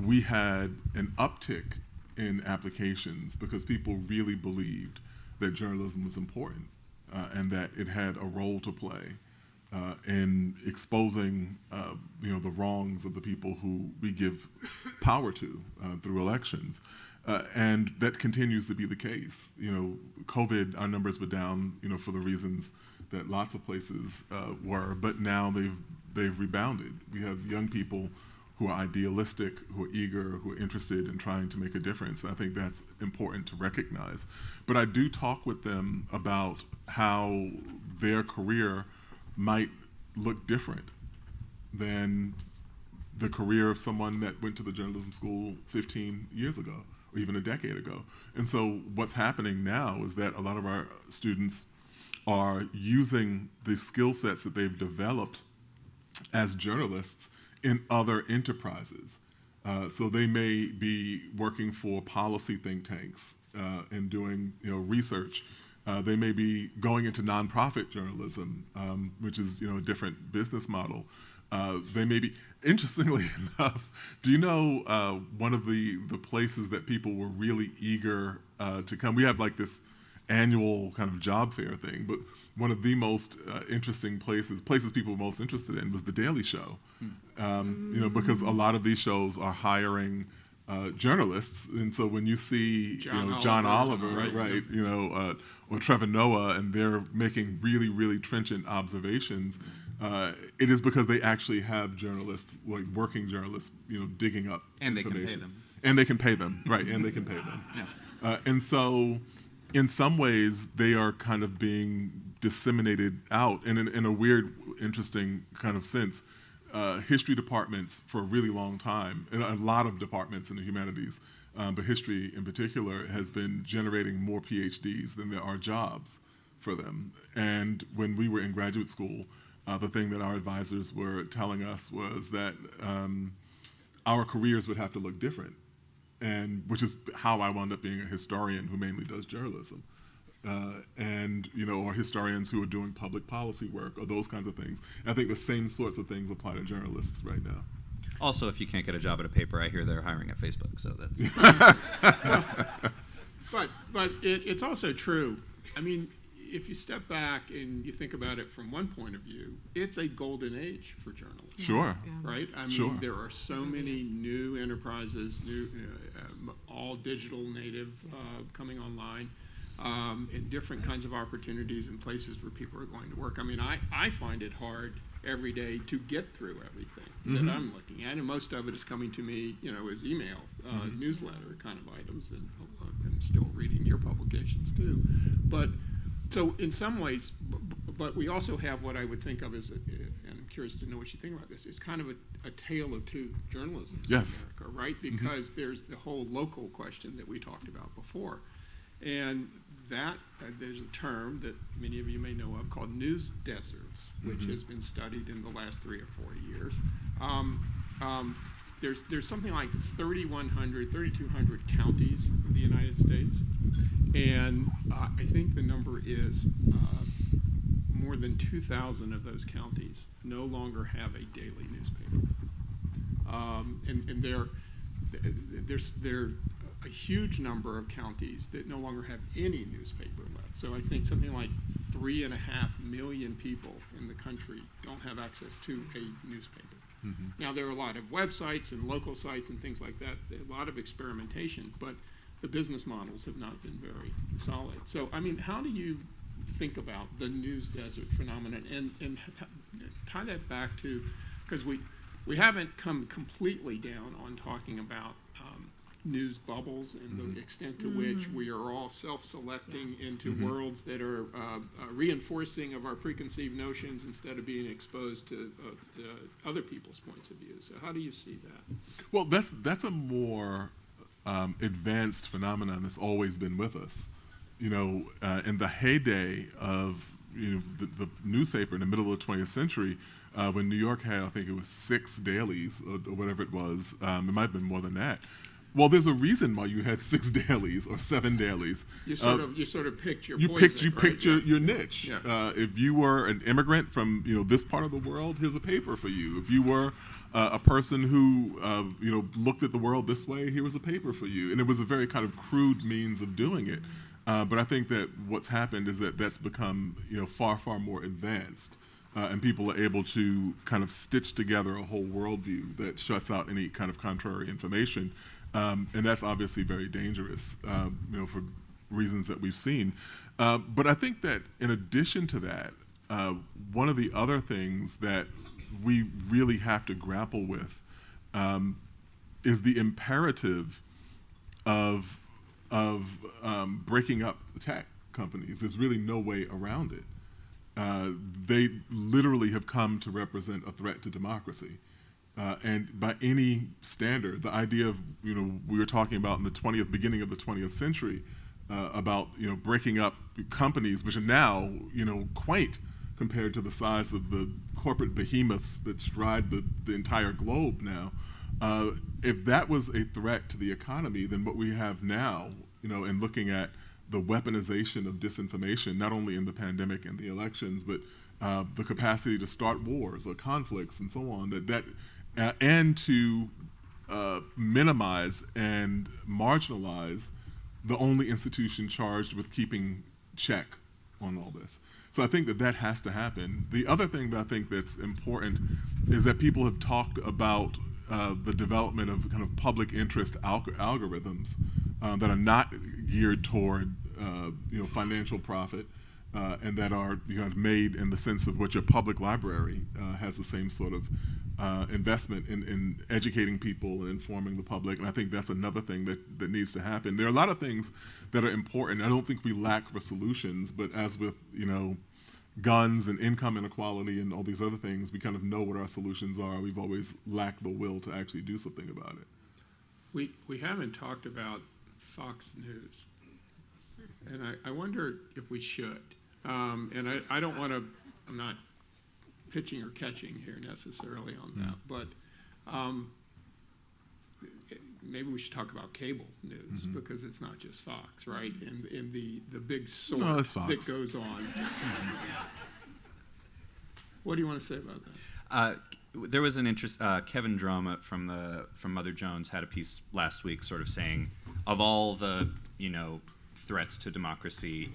we had an uptick in applications because people really believed that journalism was important and that it had a role to play in exposing, the wrongs of the people who we give power to through elections. And that continues to be the case. You know, COVID, our numbers were down, for the reasons that lots of places were, but now they've rebounded. We have young people who are idealistic, who are eager, who are interested in trying to make a difference. And I think that's important to recognize. But I do talk with them about how their career might look different than the career of someone that went to the journalism school 15 years ago, or even a decade ago. And so what's happening now is that a lot of our students are using the skill sets that they've developed as journalists in other enterprises. So they may be working for policy think tanks and doing research. They may be going into nonprofit journalism, which is a different business model. They may be, interestingly enough, do you know one of the places that people were really eager to come? We have like this annual kind of job fair thing, but one of the most interesting places people were most interested in was The Daily Show. Because a lot of these shows are hiring journalists, and so when you see John Oliver, right, or Trevor Noah, and they're making really, really trenchant observations, it is because they actually have journalists, like working journalists, digging up information. And they can pay them, right? And they can pay them. Yeah. And so, in some ways, they are kind of being disseminated out, and in a weird, interesting kind of sense. History departments for a really long time, and a lot of departments in the humanities, but history in particular has been generating more PhDs than there are jobs for them. And when we were in graduate school, the thing that our advisors were telling us was that our careers would have to look different, and which is how I wound up being a historian who mainly does journalism. Or historians who are doing public policy work or those kinds of things. And I think the same sorts of things apply to journalists right now. Also, if you can't get a job at a paper, I hear they're hiring at Facebook, so that's... But it's also true. I mean, if you step back and you think about it from one point of view, it's a golden age for journalism. Sure. Right? I mean, there are so many new enterprises, all digital native coming online. And different kinds of opportunities and places where people are going to work. I mean, I find it hard every day to get through everything that I'm looking at, and most of it is coming to me, as email, newsletter kind of items, and I'm still reading your publications too. But so in some ways, but we also have what I would think of as, and I'm curious to know what you think about this, it's kind of a tale of two journalisms in America, right? Because there's the whole local question that we talked about before. And that there's a term that many of you may know of called news deserts, which has been studied in the last 3 or 4 years. there's something like 3,200 counties in the United States, and I think the number is more than 2,000 of those counties no longer have a daily newspaper, and there's a huge number of counties that no longer have any newspaper left. So I think something like 3.5 million people in the country don't have access to a newspaper. Mm-hmm. Now, there are a lot of websites and local sites and things like that, a lot of experimentation, but the business models have not been very solid. So, I mean, how do you think about the news desert phenomenon and tie that back to, because we haven't come completely down on talking about news bubbles and the extent to which we are all self-selecting into worlds that are reinforcing of our preconceived notions instead of being exposed to other people's points of view. So how do you see that? Well, that's a more advanced phenomenon that's always been with us. You know, in the heyday of the newspaper in the middle of the 20th century, when New York had, I think it was 6 dailies or whatever it was, it might have been more than that. Well, there's a reason why you had 6 dailies or 7 dailies. You sort of picked your you poison, picked right? your niche. Yeah. If you were an immigrant from this part of the world, here's a paper for you. If you were a person who looked at the world this way, here was a paper for you. And it was a very kind of crude means of doing it. But I think that what's happened is that that's become far, far more advanced. And people are able to kind of stitch together a whole worldview that shuts out any kind of contrary information. And that's obviously very dangerous, for reasons that we've seen. But I think that in addition to that, one of the other things that we really have to grapple with is the imperative of breaking up the tech companies. There's really no way around it. They literally have come to represent a threat to democracy. And by any standard, the idea of, we were talking about in the beginning of the 20th century, about, breaking up companies, which are now, quaint compared to the size of the corporate behemoths that stride the entire globe now. If that was a threat to the economy, then what we have now, in looking at the weaponization of disinformation, not only in the pandemic and the elections, but the capacity to start wars or conflicts and so on, and to minimize and marginalize the only institution charged with keeping check on all this. So I think that has to happen. The other thing that I think that's important is that people have talked about the development of kind of public interest algorithms that are not geared toward financial profit, and that are made in the sense of what your public library has the same sort of investment in educating people and informing the public. And I think that's another thing that needs to happen. There are a lot of things that are important. I don't think we lack for solutions, but as with guns and income inequality and all these other things, we kind of know what our solutions are. We've always lacked the will to actually do something about it. We haven't talked about Fox News, and I wonder if we should. And I don't want to, I'm not pitching or catching here necessarily on that, but maybe we should talk about cable news, because it's not just Fox, right? And the big sword that goes on. What do you want to say about that? There was an interest. Kevin Drum from Mother Jones had a piece last week, sort of saying, of all the threats to democracy,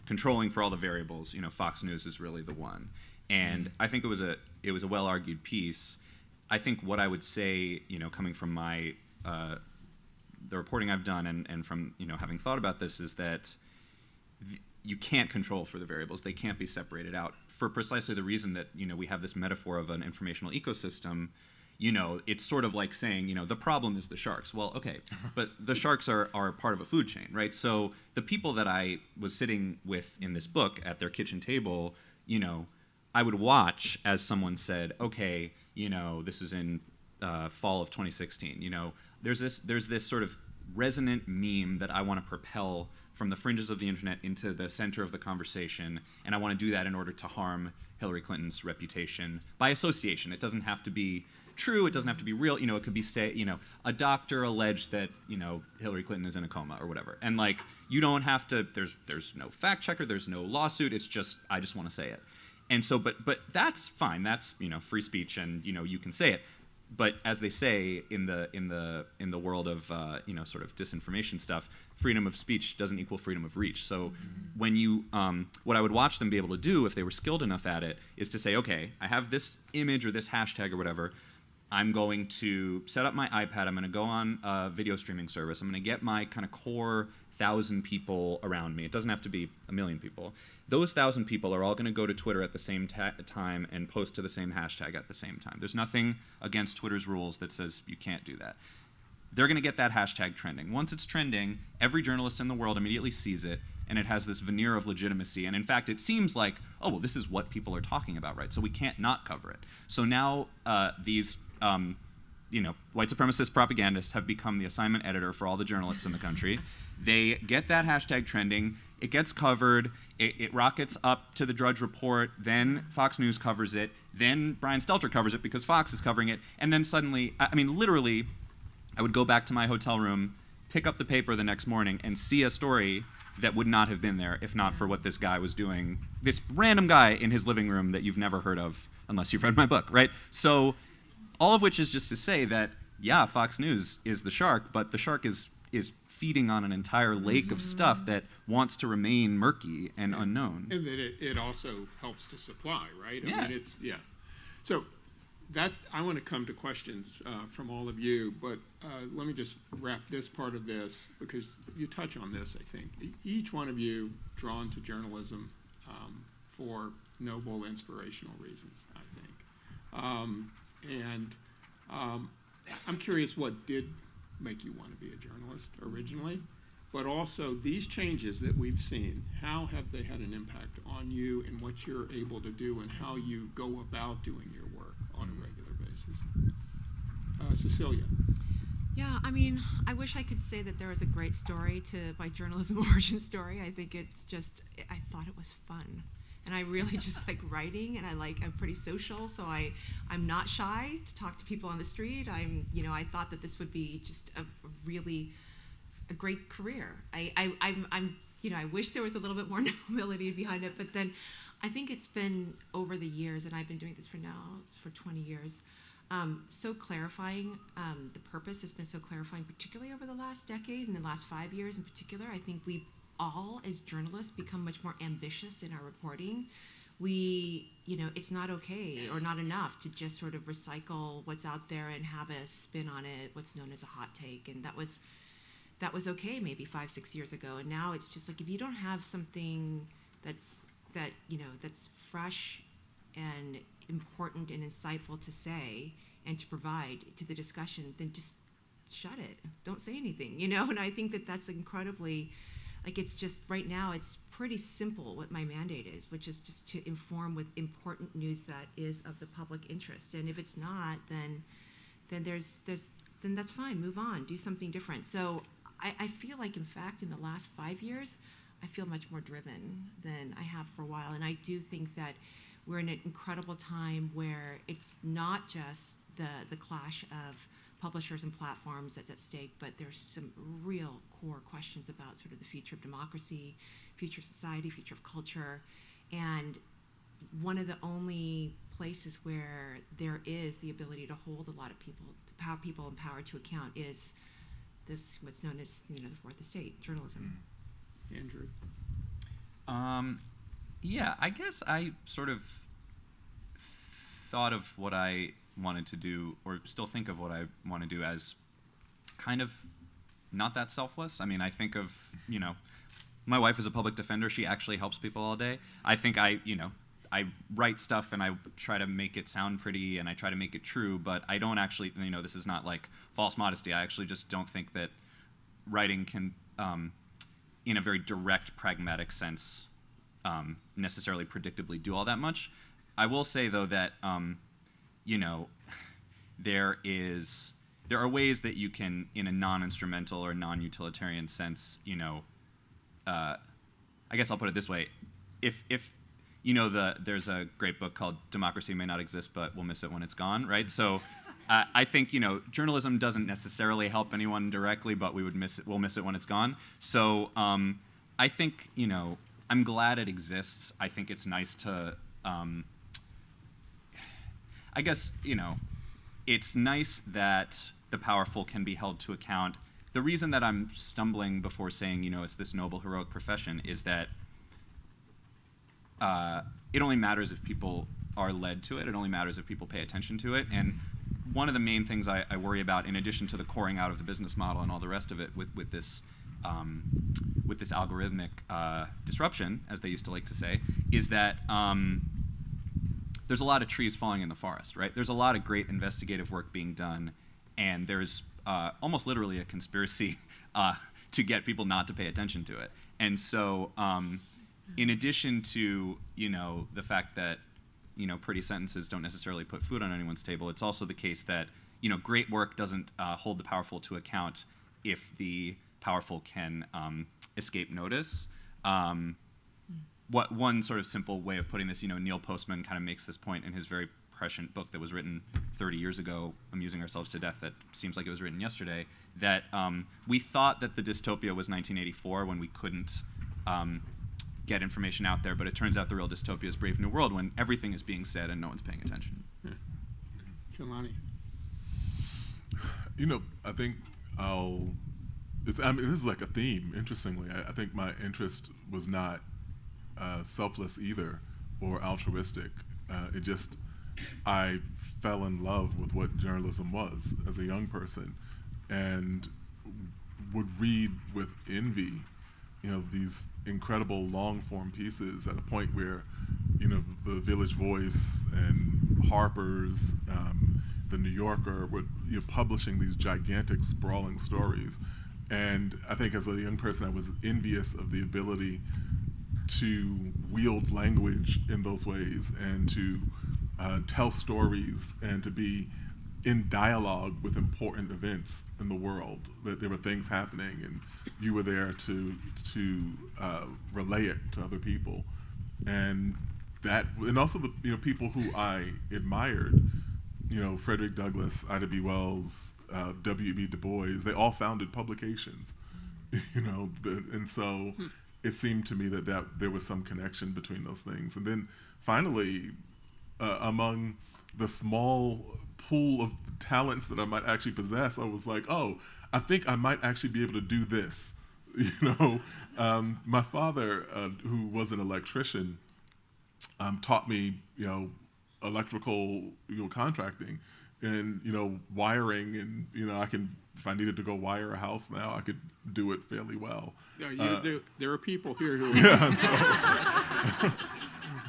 controlling for all the variables, Fox News is really the one. And I think it was a well-argued piece. I think what I would say, coming from my the reporting I've done and from having thought about this, is that you can't control for the variables. They can't be separated out for precisely the reason that we have this metaphor of an informational ecosystem. It's sort of like saying, the problem is the sharks. Well, okay, but the sharks are part of a food chain, right? So the people that I was sitting with in this book at their kitchen table, I would watch as someone said, okay, this is in fall of 2016. There's this sort of resonant meme that I want to propel from the fringes of the internet into the center of the conversation, and I want to do that in order to harm Hillary Clinton's reputation by association. It doesn't have to be true. It doesn't have to be real. It could be a doctor alleged that Hillary Clinton is in a coma or whatever, and like you don't have to. There's no fact checker. There's no lawsuit. It's just I just want to say it, and so but that's fine. That's free speech, and you can say it. But as they say in the world of sort of disinformation stuff, freedom of speech doesn't equal freedom of reach. So when you what I would watch them be able to do if they were skilled enough at it is to say, okay, I have this image or this hashtag or whatever. I'm going to set up my iPad. I'm going to go on a video streaming service. I'm going to get my kind of core 1,000 people around me. It doesn't have to be 1 million people. Those 1,000 people are all going to go to Twitter at the same time and post to the same hashtag at the same time. There's nothing against Twitter's rules that says you can't do that. They're going to get that hashtag trending. Once it's trending, every journalist in the world immediately sees it, and it has this veneer of legitimacy. And in fact, it seems like, oh, well, this is what people are talking about, right? So we can't not cover it. So now these white supremacist propagandists have become the assignment editor for all the journalists in the country. They get that hashtag trending. It gets covered. It rockets up to the Drudge Report. Then Fox News covers it. Then Brian Stelter covers it because Fox is covering it. And then suddenly, literally, I would go back to my hotel room, pick up the paper the next morning, and see a story that would not have been there if not for what this guy was doing. This random guy in his living room that you've never heard of unless you've read my book, right? So all of which is just to say that, yeah, Fox News is the shark, but the shark is feeding on an entire lake of stuff that wants to remain murky and unknown. And that it also helps to supply, right? Yeah. So I want to come to questions from all of you, but let me just wrap this part of this, because you touch on this, I think. Each one of you drawn to journalism for noble, inspirational reasons, I think. I'm curious what did make you want to be a journalist originally, but also these changes that we've seen, how have they had an impact on you and what you're able to do and how you go about doing your work on a regular basis? Cecilia. Yeah, I wish I could say that there was a great story to my journalism origin story. I think I thought it was fun. And I really just like writing, and I'm pretty social, so I'm not shy to talk to people on the street. I thought that this would be just a great career. I wish there was a little bit more nobility behind it, but then I think it's been over the years, and I've been doing this for 20 years, so clarifying. The purpose has been so clarifying, particularly over the last decade and the last 5 years in particular. I think we've all, as journalists, become much more ambitious in our reporting. It's not okay or not enough to just sort of recycle what's out there and have a spin on it, what's known as a hot take. And that was okay maybe 5-6 years ago. And now it's just like, if you don't have something that's fresh and important and insightful to say and to provide to the discussion, then just shut it. Don't say anything, And I think that that's incredibly, it's just right now it's pretty simple what my mandate is, which is just to inform with important news that is of the public interest. And if it's not, then then that's fine. Move on. Do something different. So I feel like, in fact, in the last 5 years, I feel much more driven than I have for a while. And I do think that we're in an incredible time where it's not just the clash of publishers and platforms that's at stake, but there's some real core questions about sort of the future of democracy, future of society, future of culture. And one of the only places where there is the ability to hold a lot of people in power to account is this, what's known as the fourth estate, journalism. Andrew. Yeah, I guess I sort of thought of what I wanted to do, or still think of what I want to do as kind of not that selfless. I think of, my wife is a public defender. She actually helps people all day. I think I write stuff and I try to make it sound pretty and I try to make it true, but I don't actually, this is not like false modesty. I actually just don't think that writing can, in a very direct, pragmatic sense, necessarily predictably do all that much. I will say, though, that there are ways that you can, in a non-instrumental or non-utilitarian sense, I guess I'll put it this way: if there's a great book called "Democracy May Not Exist, but We'll Miss It When It's Gone," right? So I think, journalism doesn't necessarily help anyone directly, but we'll miss it when it's gone. So I think, I'm glad it exists. I think it's nice to, I guess, it's nice that the powerful can be held to account. The reason that I'm stumbling before saying, it's this noble, heroic profession is that it only matters if people are led to it. It only matters if people pay attention to it. And one of the main things I worry about, in addition to the coring out of the business model and all the rest of it, with this algorithmic disruption, as they used to like to say, is that there's a lot of trees falling in the forest, right? There's a lot of great investigative work being done, and there's almost literally a conspiracy to get people not to pay attention to it. And so, in addition to the fact that pretty sentences don't necessarily put food on anyone's table, it's also the case that great work doesn't hold the powerful to account if the powerful can escape notice. What one sort of simple way of putting this, Neil Postman kind of makes this point in his very prescient book that was written 30 years ago, Amusing Ourselves to Death, that seems like it was written yesterday, that we thought that the dystopia was 1984 when we couldn't get information out there, but it turns out the real dystopia is Brave New World, when everything is being said and no one's paying attention. Yeah. Jelani. I think this is like a theme, interestingly. I think my interest was not selfless either or altruistic. I fell in love with what journalism was as a young person and would read with envy these incredible long-form pieces at a point where, the Village Voice and Harper's, the New Yorker were publishing these gigantic, sprawling stories. And I think as a young person, I was envious of the ability to wield language in those ways and to tell stories and to be in dialogue with important events in the world, that there were things happening and you were there to relay it to other people. And also the people who I admired, Frederick Douglass, Ida B. Wells, W.E.B. Du Bois, they all founded publications, and so it seemed to me that there was some connection between those things. And then finally, among the small pool of talents that I might actually possess, I was like, oh, I think I might actually be able to do this. My father, who was an electrician, taught me, electrical, contracting and, wiring, and, if I needed to go wire a house now, I could do it fairly well. Yeah, there are people here who... Yeah,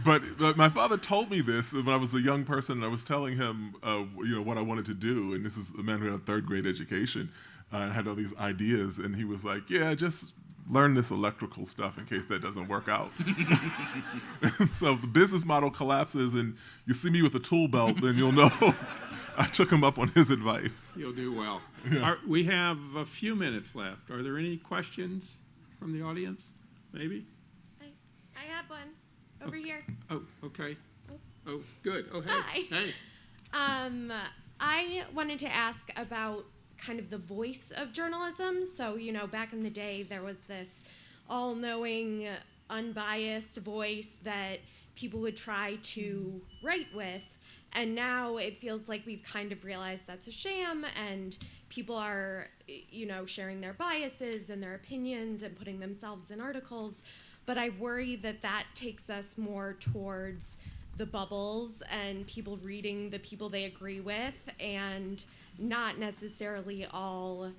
But my father told me this when I was a young person, and I was telling him, what I wanted to do. And this is a man who had a third grade education and had all these ideas. And he was like, yeah, just learn this electrical stuff in case that doesn't work out. So if the business model collapses and you see me with a tool belt, then you'll know I took him up on his advice. You'll do well. Yeah. We have a few minutes left. Are there any questions from the audience? Maybe? I have one. Over here. Oh, okay. Oh, good. Oh, hey. Hi. Hey. I wanted to ask about kind of the voice of journalism. So, back in the day, there was this all-knowing, unbiased voice that people would try to write with. And now it feels like we've kind of realized that's a sham, and people are, sharing their biases and their opinions and putting themselves in articles. But I worry that takes us more towards the bubbles and people reading the people they agree with and not necessarily all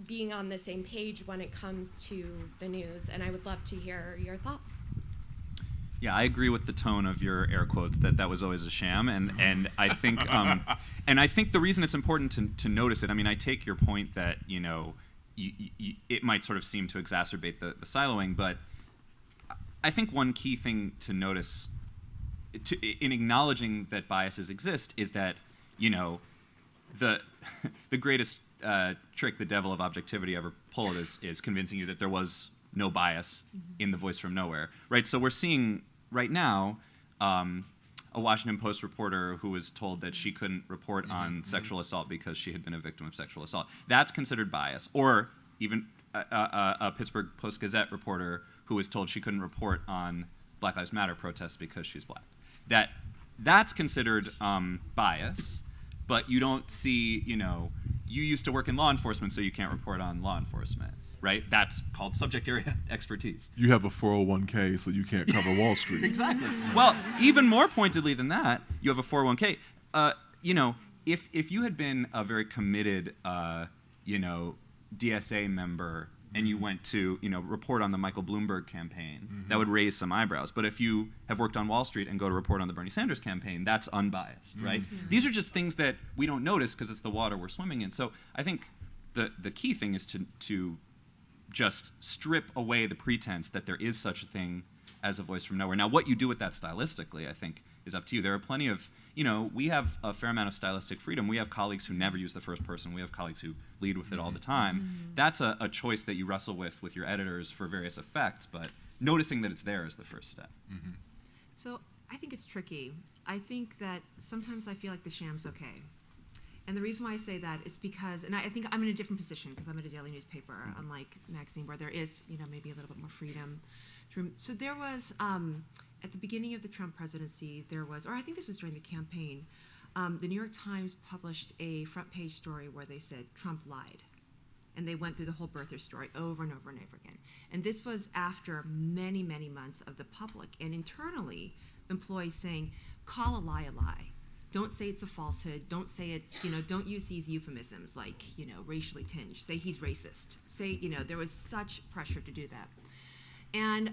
being on the same page when it comes to the news. And I would love to hear your thoughts. Yeah, I agree with the tone of your air quotes that was always a sham, and I think I think the reason it's important to notice it. I mean, I take your point that it might sort of seem to exacerbate the siloing, but I think one key thing to notice in acknowledging that biases exist is that the greatest trick the devil of objectivity ever pulled is convincing you that there was no bias in the voice from nowhere, right? So we're seeing right now a a Washington Post reporter who was told that she couldn't report on sexual assault because she had been a victim of sexual assault. That's considered bias. Or even a Pittsburgh Post-Gazette reporter who was told she couldn't report on Black Lives Matter protests because she's black. That's considered bias, but you don't see, you used to work in law enforcement, so you can't report on law enforcement, right? That's called subject area expertise. You have a 401k, so you can't cover Wall Street. Exactly. Well, even more pointedly than that, you have a 401k. If you had been a very committed, DSA member and you went to, report on the Michael Bloomberg campaign, that would raise some eyebrows. But if you have worked on Wall Street and go to report on the Bernie Sanders campaign, that's unbiased, right? These are just things that we don't notice because it's the water we're swimming in. So I think the key thing is to just strip away the pretense that there is such a thing as a voice from nowhere. Now, what you do with that stylistically, I think, is up to you. There are plenty of, we have a fair amount of stylistic freedom. We have colleagues who never use the first person. We have colleagues who lead with it all the time. That's a choice that you wrestle with your editors for various effects, but noticing that it's there is the first step. So I think it's tricky. I think that sometimes I feel like the sham's okay. And the reason why I say that is because, and I think I'm in a different position because I'm at a daily newspaper, unlike magazine where there is, maybe a little bit more freedom. So there was, at the beginning of the Trump presidency, there was, or I think this was during the campaign, the New York Times published a front page story where they said Trump lied. And they went through the whole birther story over and over and over again. And this was after many, many months of the public and internally employees saying, call a lie a lie. Don't say it's a falsehood. Don't say it's, don't use these euphemisms like, racially tinged. Say he's racist. Say, there was such pressure to do that. And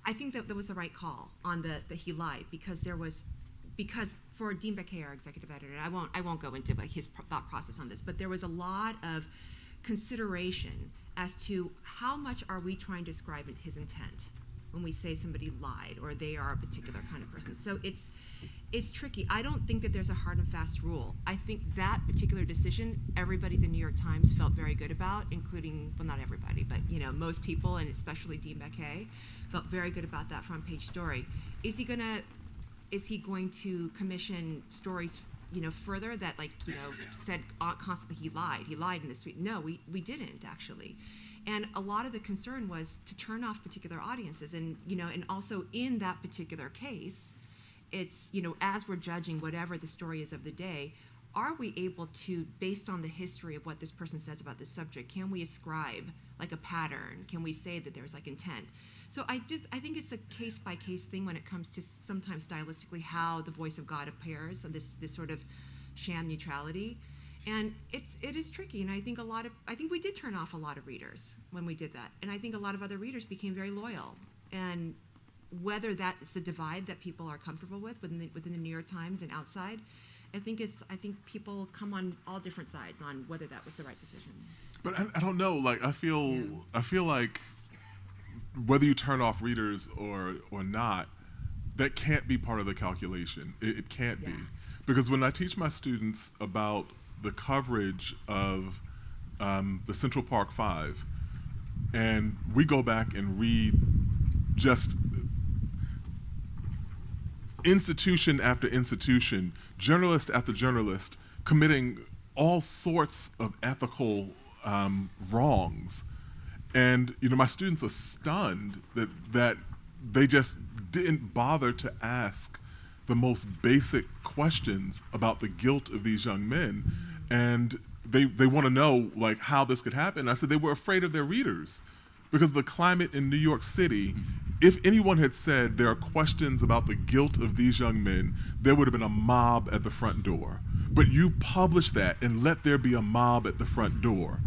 I think that was the right call on that he lied because for Dean Baquet, our executive editor, and I won't go into his thought process on this, but there was a lot of consideration as to how much are we trying to describe his intent when we say somebody lied or they are a particular kind of person. So it's tricky. I don't think that there's a hard and fast rule. I think that particular decision, everybody at the New York Times felt very good about, including, well, not everybody, but most people, and especially Dean Baquet, felt very good about that front page story. Is he going to commission stories, further that said constantly he lied in this week? No, we didn't actually. And a lot of the concern was to turn off particular audiences, and and also in that particular case, it's as we're judging whatever the story is of the day, are we able to, based on the history of what this person says about this subject, can we ascribe like a pattern? Can we say that there's like intent? So I think it's a case by case thing when it comes to sometimes stylistically how the voice of God appears, and this sort of sham neutrality. And it is tricky, and I think we did turn off a lot of readers when we did that, and I think a lot of other readers became very loyal. And whether that's a divide that people are comfortable with within the New York Times and outside, I think people come on all different sides on whether that was the right decision. But I don't know. Like I feel like whether you turn off readers or not, that can't be part of the calculation. It can't be, because when I teach my students about the coverage of the Central Park Five, and we go back and read just institution after institution, journalist after journalist, committing all sorts of ethical wrongs. And my students are stunned that they just didn't bother to ask the most basic questions about the guilt of these young men. And they want to know like how this could happen. I said they were afraid of their readers because the climate in New York City, if anyone had said there are questions about the guilt of these young men, there would have been a mob at the front door. But you publish that and let there be a mob at the front door,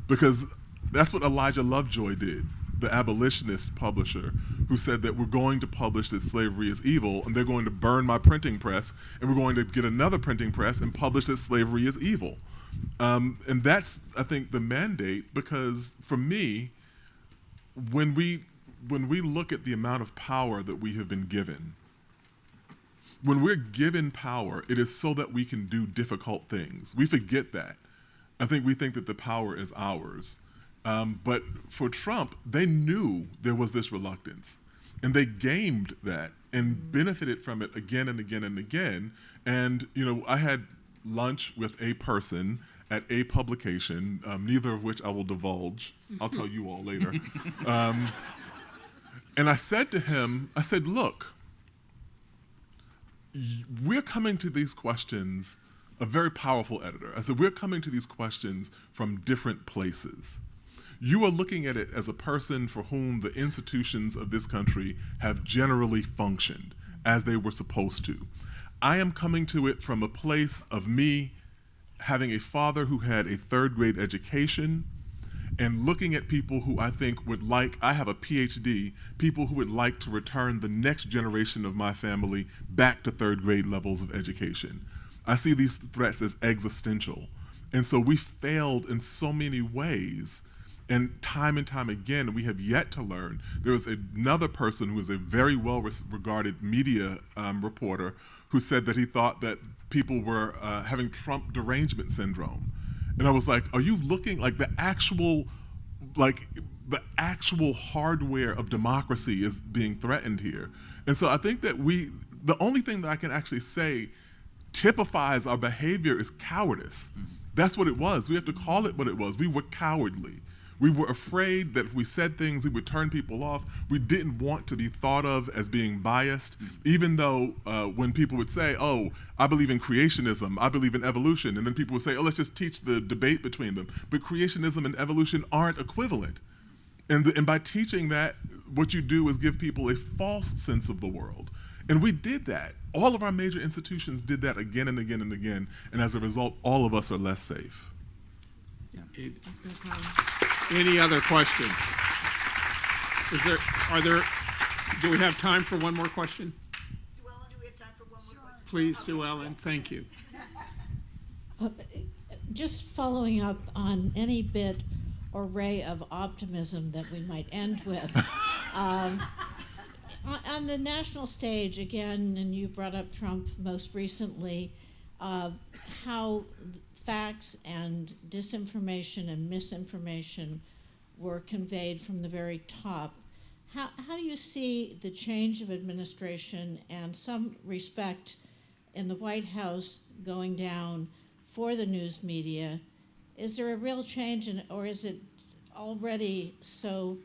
because that's what Elijah Lovejoy did, the abolitionist publisher, who said that we're going to publish that slavery is evil, and they're going to burn my printing press, and we're going to get another printing press and publish that slavery is evil. And that's, I think, the mandate, because for me, when we look at the amount of power that we have been given, when we're given power, it is so that we can do difficult things. We forget that. I think we think that the power is ours. But for Trump, they knew there was this reluctance, and they gamed that and benefited from it again and again and again. And, I had lunch with a person at a publication, neither of which I will divulge. I'll tell you all later. And I said to him, look, we're coming to these questions, a very powerful editor. I said, we're coming to these questions from different places. You are looking at it as a person for whom the institutions of this country have generally functioned as they were supposed to. I am coming to it from a place of me having a father who had a third grade education and looking at people who I think would like, I have a PhD, people who would like to return the next generation of my family back to third grade levels of education. I see these threats as existential. And so we failed in so many ways. And time again, we have yet to learn. There was another person who was a very well-regarded media reporter who said that he thought that people were having Trump derangement syndrome. And I was like, are you looking like the actual hardware of democracy is being threatened here? And so I think that the only thing that I can actually say typifies our behavior is cowardice. That's what it was. We have to call it what it was. We were cowardly. We were afraid that if we said things, we would turn people off. We didn't want to be thought of as being biased, even though when people would say, oh, I believe in creationism, I believe in evolution, and then people would say, oh, let's just teach the debate between them. But creationism and evolution aren't equivalent. And by teaching that, what you do is give people a false sense of the world. And we did that. All of our major institutions did that again and again and again, and as a result, all of us are less safe. Any other questions? Do we have time for one more question? Sue Ellen, do we have time for one more question? Please, Sue Ellen, thank you. Just following up on any bit or ray of optimism that we might end with. On the national stage, again, and you brought up Trump most recently, how facts and disinformation and misinformation were conveyed from the very top. How do you see the change of administration and some respect in the White House going down for the news media? Is there a real change, or is it already so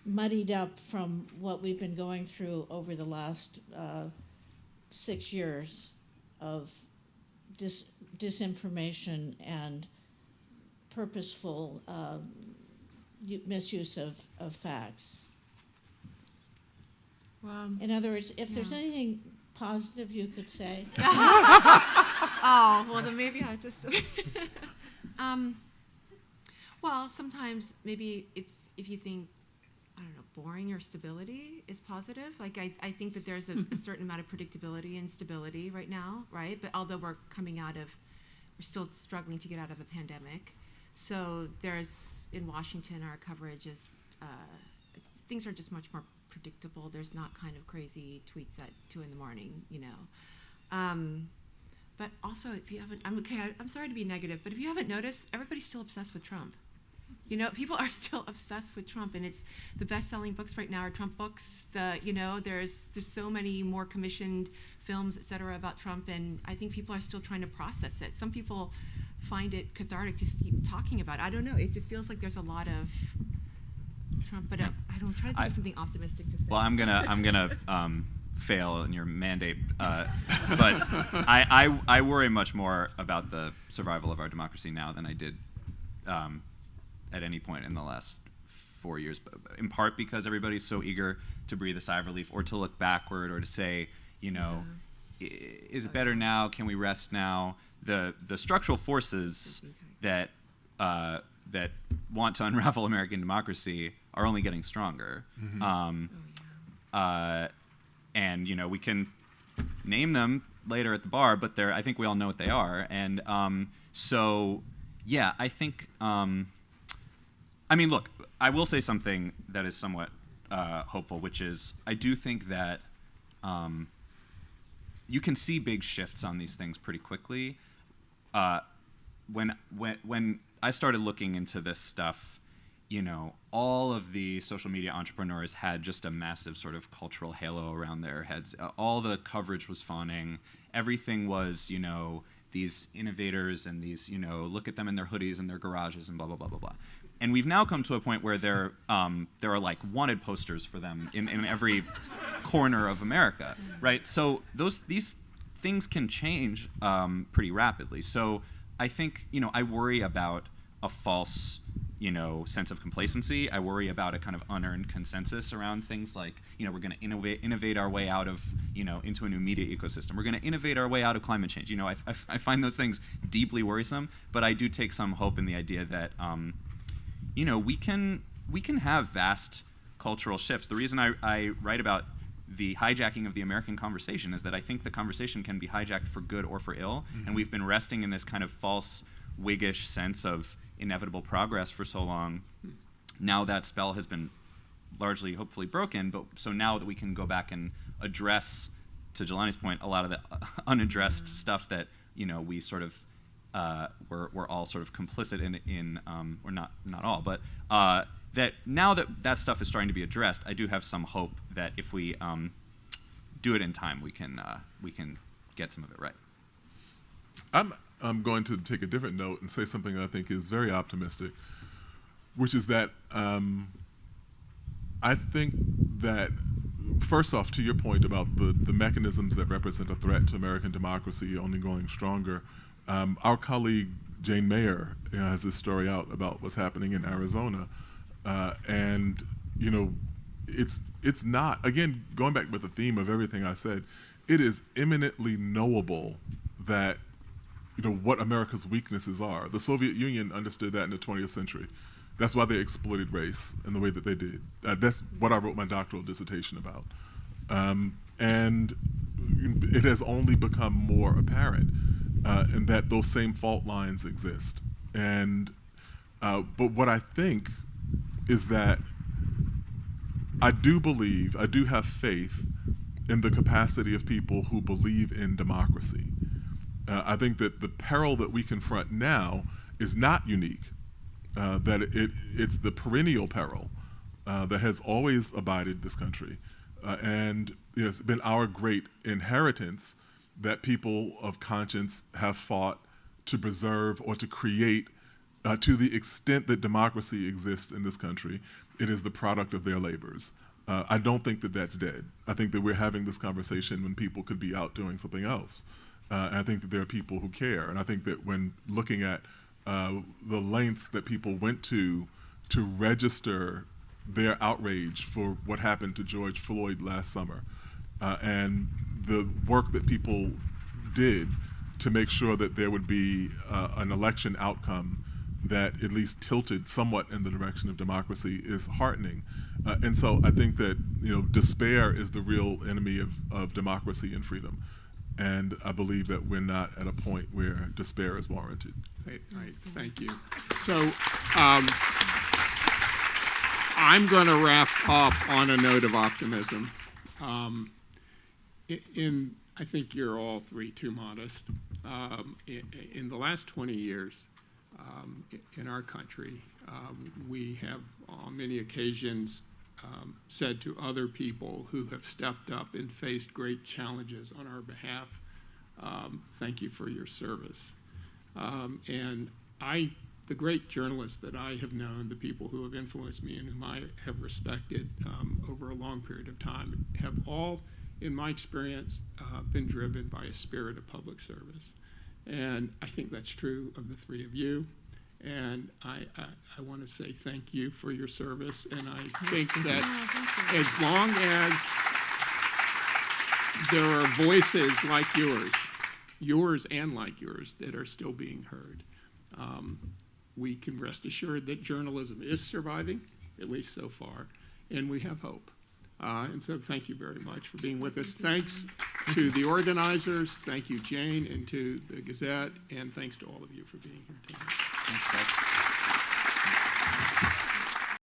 muddied up from what we've been going through over the last 6 years of disinformation and purposeful misuse of facts? In other words, if there's anything positive you could say. Oh, well, then maybe I just. Well, sometimes maybe if you think, I don't know, boring or stability is positive. Like I think that there's a certain amount of predictability and stability right now, right? But although we're still struggling to get out of a pandemic. So in Washington, our coverage is, things are just much more predictable. There's not kind of crazy tweets at 2 a.m. But also, if you haven't, I'm sorry to be negative, but if you haven't noticed, everybody's still obsessed with Trump. People are still obsessed with Trump, and it's the best-selling books right now are Trump books. There's so many more commissioned films, et cetera, about Trump, and I think people are still trying to process it. Some people find it cathartic to keep talking about it. I don't know. It feels like there's a lot of Trump, but I don't try to think of something optimistic to say. Well, I'm gonna fail in your mandate, but I worry much more about the survival of our democracy now than I did at any point in the last 4 years, in part because everybody's so eager to breathe a sigh of relief or to look backward or to say, is it better now? Can we rest now? The structural forces that want to unravel American democracy are only getting stronger. And we can name them later at the bar, but I think we all know what they are. And so, yeah, I think. Look, I will say something that is somewhat hopeful, which is I do think that you can see big shifts on these things pretty quickly. When I started looking into this stuff, all of the social media entrepreneurs had just a massive sort of cultural halo around their heads. All the coverage was fawning. Everything was, these innovators and these, look at them in their hoodies and their garages and blah, blah, blah, blah, blah. And we've now come to a point where there are like wanted posters for them in every corner of America, right? So these things can change pretty rapidly. So I think, I worry about a false, sense of complacency. I worry about a kind of unearned consensus around things like, we're going to innovate our way out of, into a new media ecosystem. We're going to innovate our way out of climate change. I find those things deeply worrisome, but I do take some hope in the idea that, we can have vast cultural shifts. The reason I write about the hijacking of the American conversation is that I think the conversation can be hijacked for good or for ill, and we've been resting in this kind of false Whiggish sense of inevitable progress for so long. Now that spell has been largely, hopefully, broken, but so now that we can go back and address, to Jelani's point, a lot of the unaddressed stuff that we sort of we're all sort of complicit in or not all, but that now that stuff is starting to be addressed, I do have some hope that if we do it in time, we can get some of it right. I'm going to take a different note and say something that I think is very optimistic, which is that I think that, first off, to your point about the mechanisms that represent a threat to American democracy only going stronger, our colleague Jane Mayer has this story out about what's happening in Arizona, and it's not, again, going back with the theme of everything I said, it is eminently knowable that what America's weaknesses are. The Soviet Union understood that in the 20th century. That's why they exploited race in the way that they did. That's what I wrote my doctoral dissertation about. And it has only become more apparent in that those same fault lines exist. And but what I think is that I do have faith in the capacity of people who believe in democracy. I think that the peril that we confront now is not unique, that it's the perennial peril that has always abided this country. And it's been our great inheritance that people of conscience have fought to preserve or to create to the extent that democracy exists in this country. It is the product of their labors. I don't think that that's dead. I think that we're having this conversation when people could be out doing something else. And I think that there are people who care. And I think that when looking at the lengths that people went to register their outrage for what happened to George Floyd last summer, and the work that people did to make sure that there would be an election outcome that at least tilted somewhat in the direction of democracy is heartening. And so I think that despair is the real enemy of democracy and freedom. And I believe that we're not at a point where despair is warranted. Right. Thank you. So I'm going to wrap up on a note of optimism. I think you're all three too modest. In the last 20 years in our country, we have on many occasions said to other people who have stepped up and faced great challenges on our behalf, thank you for your service. And the great journalists that I have known, the people who have influenced me and whom I have respected over a long period of time, have all, in my experience, been driven by a spirit of public service. And I think that's true of the three of you. And I want to say thank you for your service. And I think that as long as there are voices like yours and like yours, that are still being heard, we can rest assured that journalism is surviving, at least so far, and we have hope. And so thank you very much for being with us. Thanks to the organizers, thank you, Jane, and to the Gazette, and thanks to all of you for being here tonight. Thanks, guys.